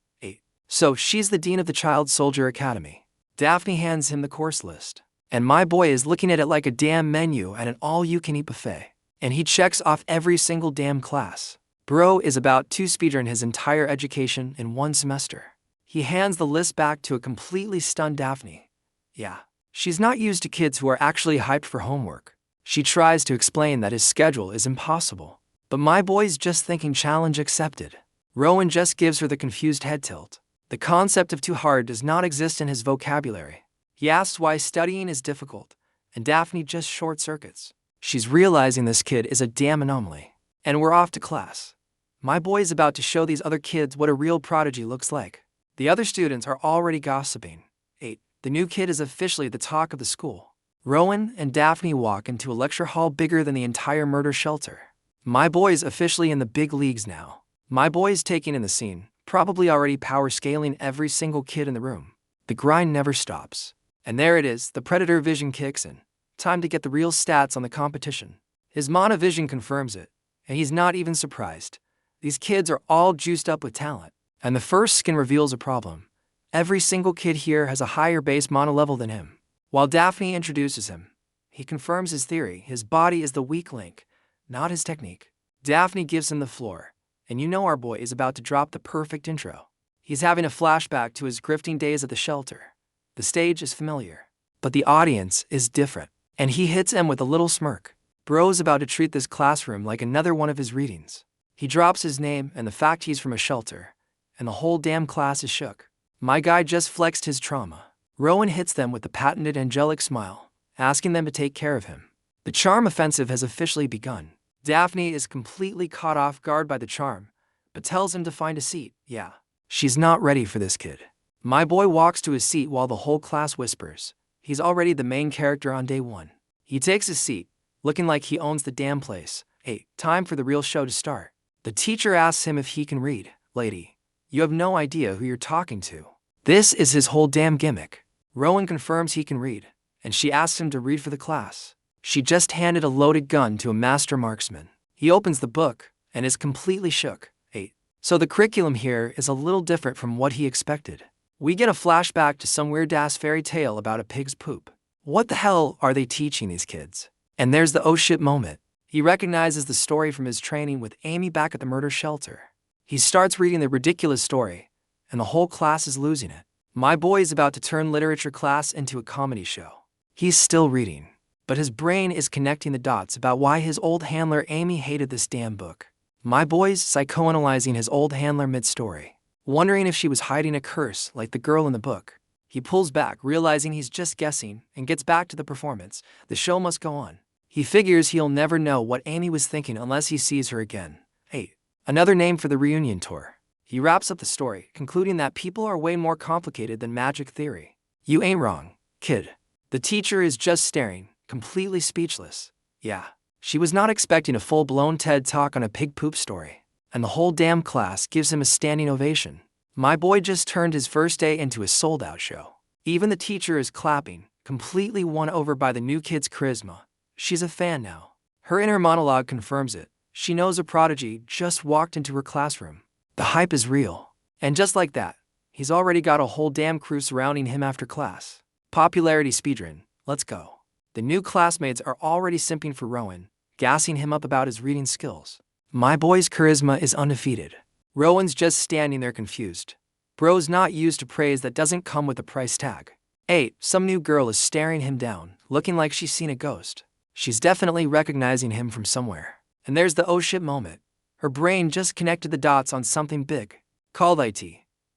So she's the dean of the Child Soldier Academy. Daphne hands him the course list, and my boy is looking at it like a damn menu at an all-you-can-eat buffet. And he checks off every single damn class. Bro is about to speedrun his entire education in one semester. He hands the list back to a completely stunned Daphne. Yeah, she's not used to kids who are actually hyped for homework. She tries to explain that his schedule is impossible. But my boy's just thinking challenge accepted. Rowan just gives her the confused head tilt. The concept of too hard does not exist in his vocabulary. He asks why studying is difficult, and Daphne just short circuits. She's realizing this kid is a damn anomaly. And we're off to class. My boy is about to show these other kids what a real prodigy looks like. The other students are already gossiping. 8. The new kid is officially the talk of the school. Rowan and Daphne walk into a lecture hall bigger than the entire murder shelter. My boy's officially in the big leagues now. My boy's taking in the scene, probably already power scaling every single kid in the room. The grind never stops. And there it is, the predator vision kicks in. Time to get the real stats on the competition. His mana vision confirms it, and he's not even surprised. These kids are all juiced up with talent. And the first skin reveals a problem. Every single kid here has a higher base mana level than him. While Daphne introduces him, he confirms his theory. His body is the weak link, not his technique. Daphne gives him the floor, and you know our boy is about to drop the perfect intro. He's having a flashback to his grifting days at the shelter. The stage is familiar, but the audience is different. And he hits him with a little smirk. Bro's about to treat this classroom like another one of his readings. He drops his name and the fact he's from a shelter, and the whole damn class is shook. My guy just flexed his trauma. Rowan hits them with the patented angelic smile, asking them to take care of him. The charm offensive has officially begun. Daphne is completely caught off guard by the charm, but tells him to find a seat. Yeah, she's not ready for this kid. My boy walks to his seat while the whole class whispers. He's already the main character on day one. He takes his seat, looking like he owns the damn place. Hey, time for the real show to start. The teacher asks him if he can read. Lady, you have no idea who you're talking to. This is his whole damn gimmick. Rowan confirms he can read, and she asks him to read for the class. She just handed a loaded gun to a master marksman. He opens the book and is completely shook. 8. So the curriculum here is a little different from what he expected. We get a flashback to some weird-ass fairy tale about a pig's poop. What the hell are they teaching these kids? And there's the oh shit moment. He recognizes the story from his training with Amy back at the murder shelter. He starts reading the ridiculous story, and the whole class is losing it. My boy is about to turn literature class into a comedy show. He's still reading, but his brain is connecting the dots about why his old handler Amy hated this damn book. My boy's psychoanalyzing his old handler mid-story, wondering if she was hiding a curse like the girl in the book. He pulls back, realizing he's just guessing, and gets back to the performance. The show must go on. He figures he'll never know what Amy was thinking unless he sees her again. 8. Another name for the reunion tour. He wraps up the story, concluding that people are way more complicated than magic theory. You ain't wrong, kid. The teacher is just staring, completely speechless. Yeah, she was not expecting a full-blown TED Talk on a pig poop story. And the whole damn class gives him a standing ovation. My boy just turned his first day into a sold-out show. Even the teacher is clapping, completely won over by the new kid's charisma. She's a fan now. Her inner monologue confirms it. She knows a prodigy just walked into her classroom. The hype is real. And just like that, he's already got a whole damn crew surrounding him after class. Popularity speedrun, let's go. The new classmates are already simping for Rowan, gassing him up about his reading skills. My boy's charisma is undefeated. Rowan's just standing there confused. Bro's not used to praise that doesn't come with a price tag. 8. Some new girl is staring him down, looking like she's seen a ghost. She's definitely recognizing him from somewhere. And there's the oh shit moment. Her brain just connected the dots on something big. Called IT.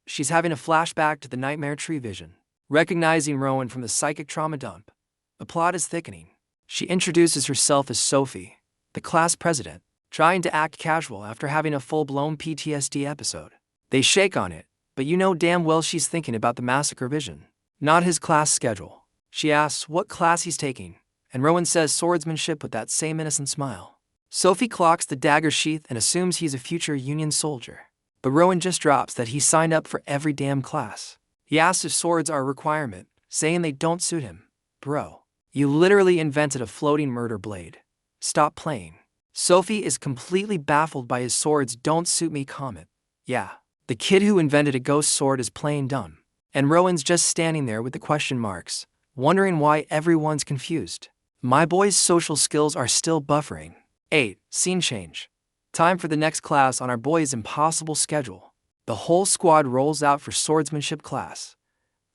She's having a flashback to the nightmare tree vision. Recognizing Rowan from the psychic trauma dump. The plot is thickening. She introduces herself as Sophie, the class president, trying to act casual after having a full-blown PTSD episode. They shake on it, but you know damn well she's thinking about the massacre vision, not his class schedule. She asks what class he's taking, and Rowan says swordsmanship with that same innocent smile. Sophie clocks the dagger sheath and assumes he's a future Union soldier. But Rowan just drops that he signed up for every damn class. He asks if swords are a requirement, saying they don't suit him. Bro, you literally invented a floating murder blade. Stop playing. Sophie is completely baffled by his swords don't suit me comment. Yeah, the kid who invented a ghost sword is playing dumb. And Rowan's just standing there with the question marks, wondering why everyone's confused. My boy's social skills are still buffering. 8. Scene change. Time for the next class on our boy's impossible schedule. The whole squad rolls out for swordsmanship class.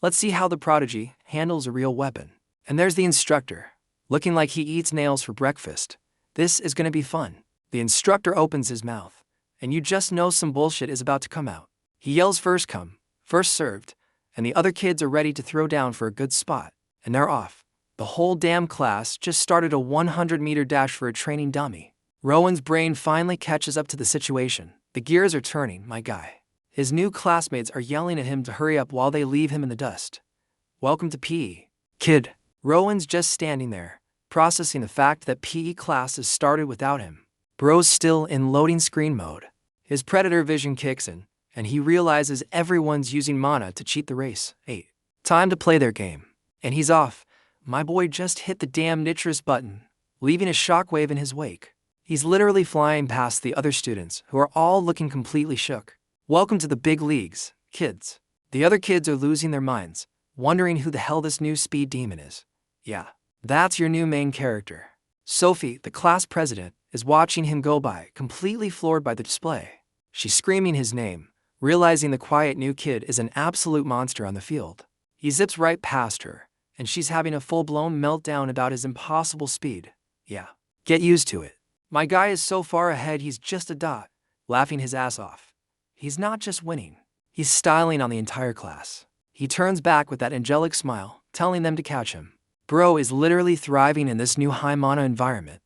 Let's see how the prodigy handles a real weapon. And there's the instructor, looking like he eats nails for breakfast. This is gonna be fun. The instructor opens his mouth, and you just know some bullshit is about to come out. He yells first come, first served, and the other kids are ready to throw down for a good spot. And they're off. The whole damn class just started a 100-meter dash for a training dummy. Rowan's brain finally catches up to the situation. The gears are turning, my guy. His new classmates are yelling at him to hurry up while they leave him in the dust. Welcome to PE. Kid. Rowan's just standing there, processing the fact that PE class has started without him. Bro's still in loading screen mode. His predator vision kicks in, and he realizes everyone's using mana to cheat the race. 8. Time to play their game. And he's off. My boy just hit the damn nitrous button, leaving a shockwave in his wake. He's literally flying past the other students, who are all looking completely shook. Welcome to the big leagues, kids. The other kids are losing their minds, wondering who the hell this new speed demon is. Yeah, that's your new main character. Sophie, the class president, is watching him go by, completely floored by the display. She's screaming his name, realizing the quiet new kid is an absolute monster on the field. He zips right past her, and she's having a full-blown meltdown about his impossible speed. Yeah, get used to it. My guy is so far ahead he's just a dot, laughing his ass off. He's not just winning, he's styling on the entire class. He turns back with that angelic smile, telling them to catch him. Bro is literally thriving in this new high mana environment.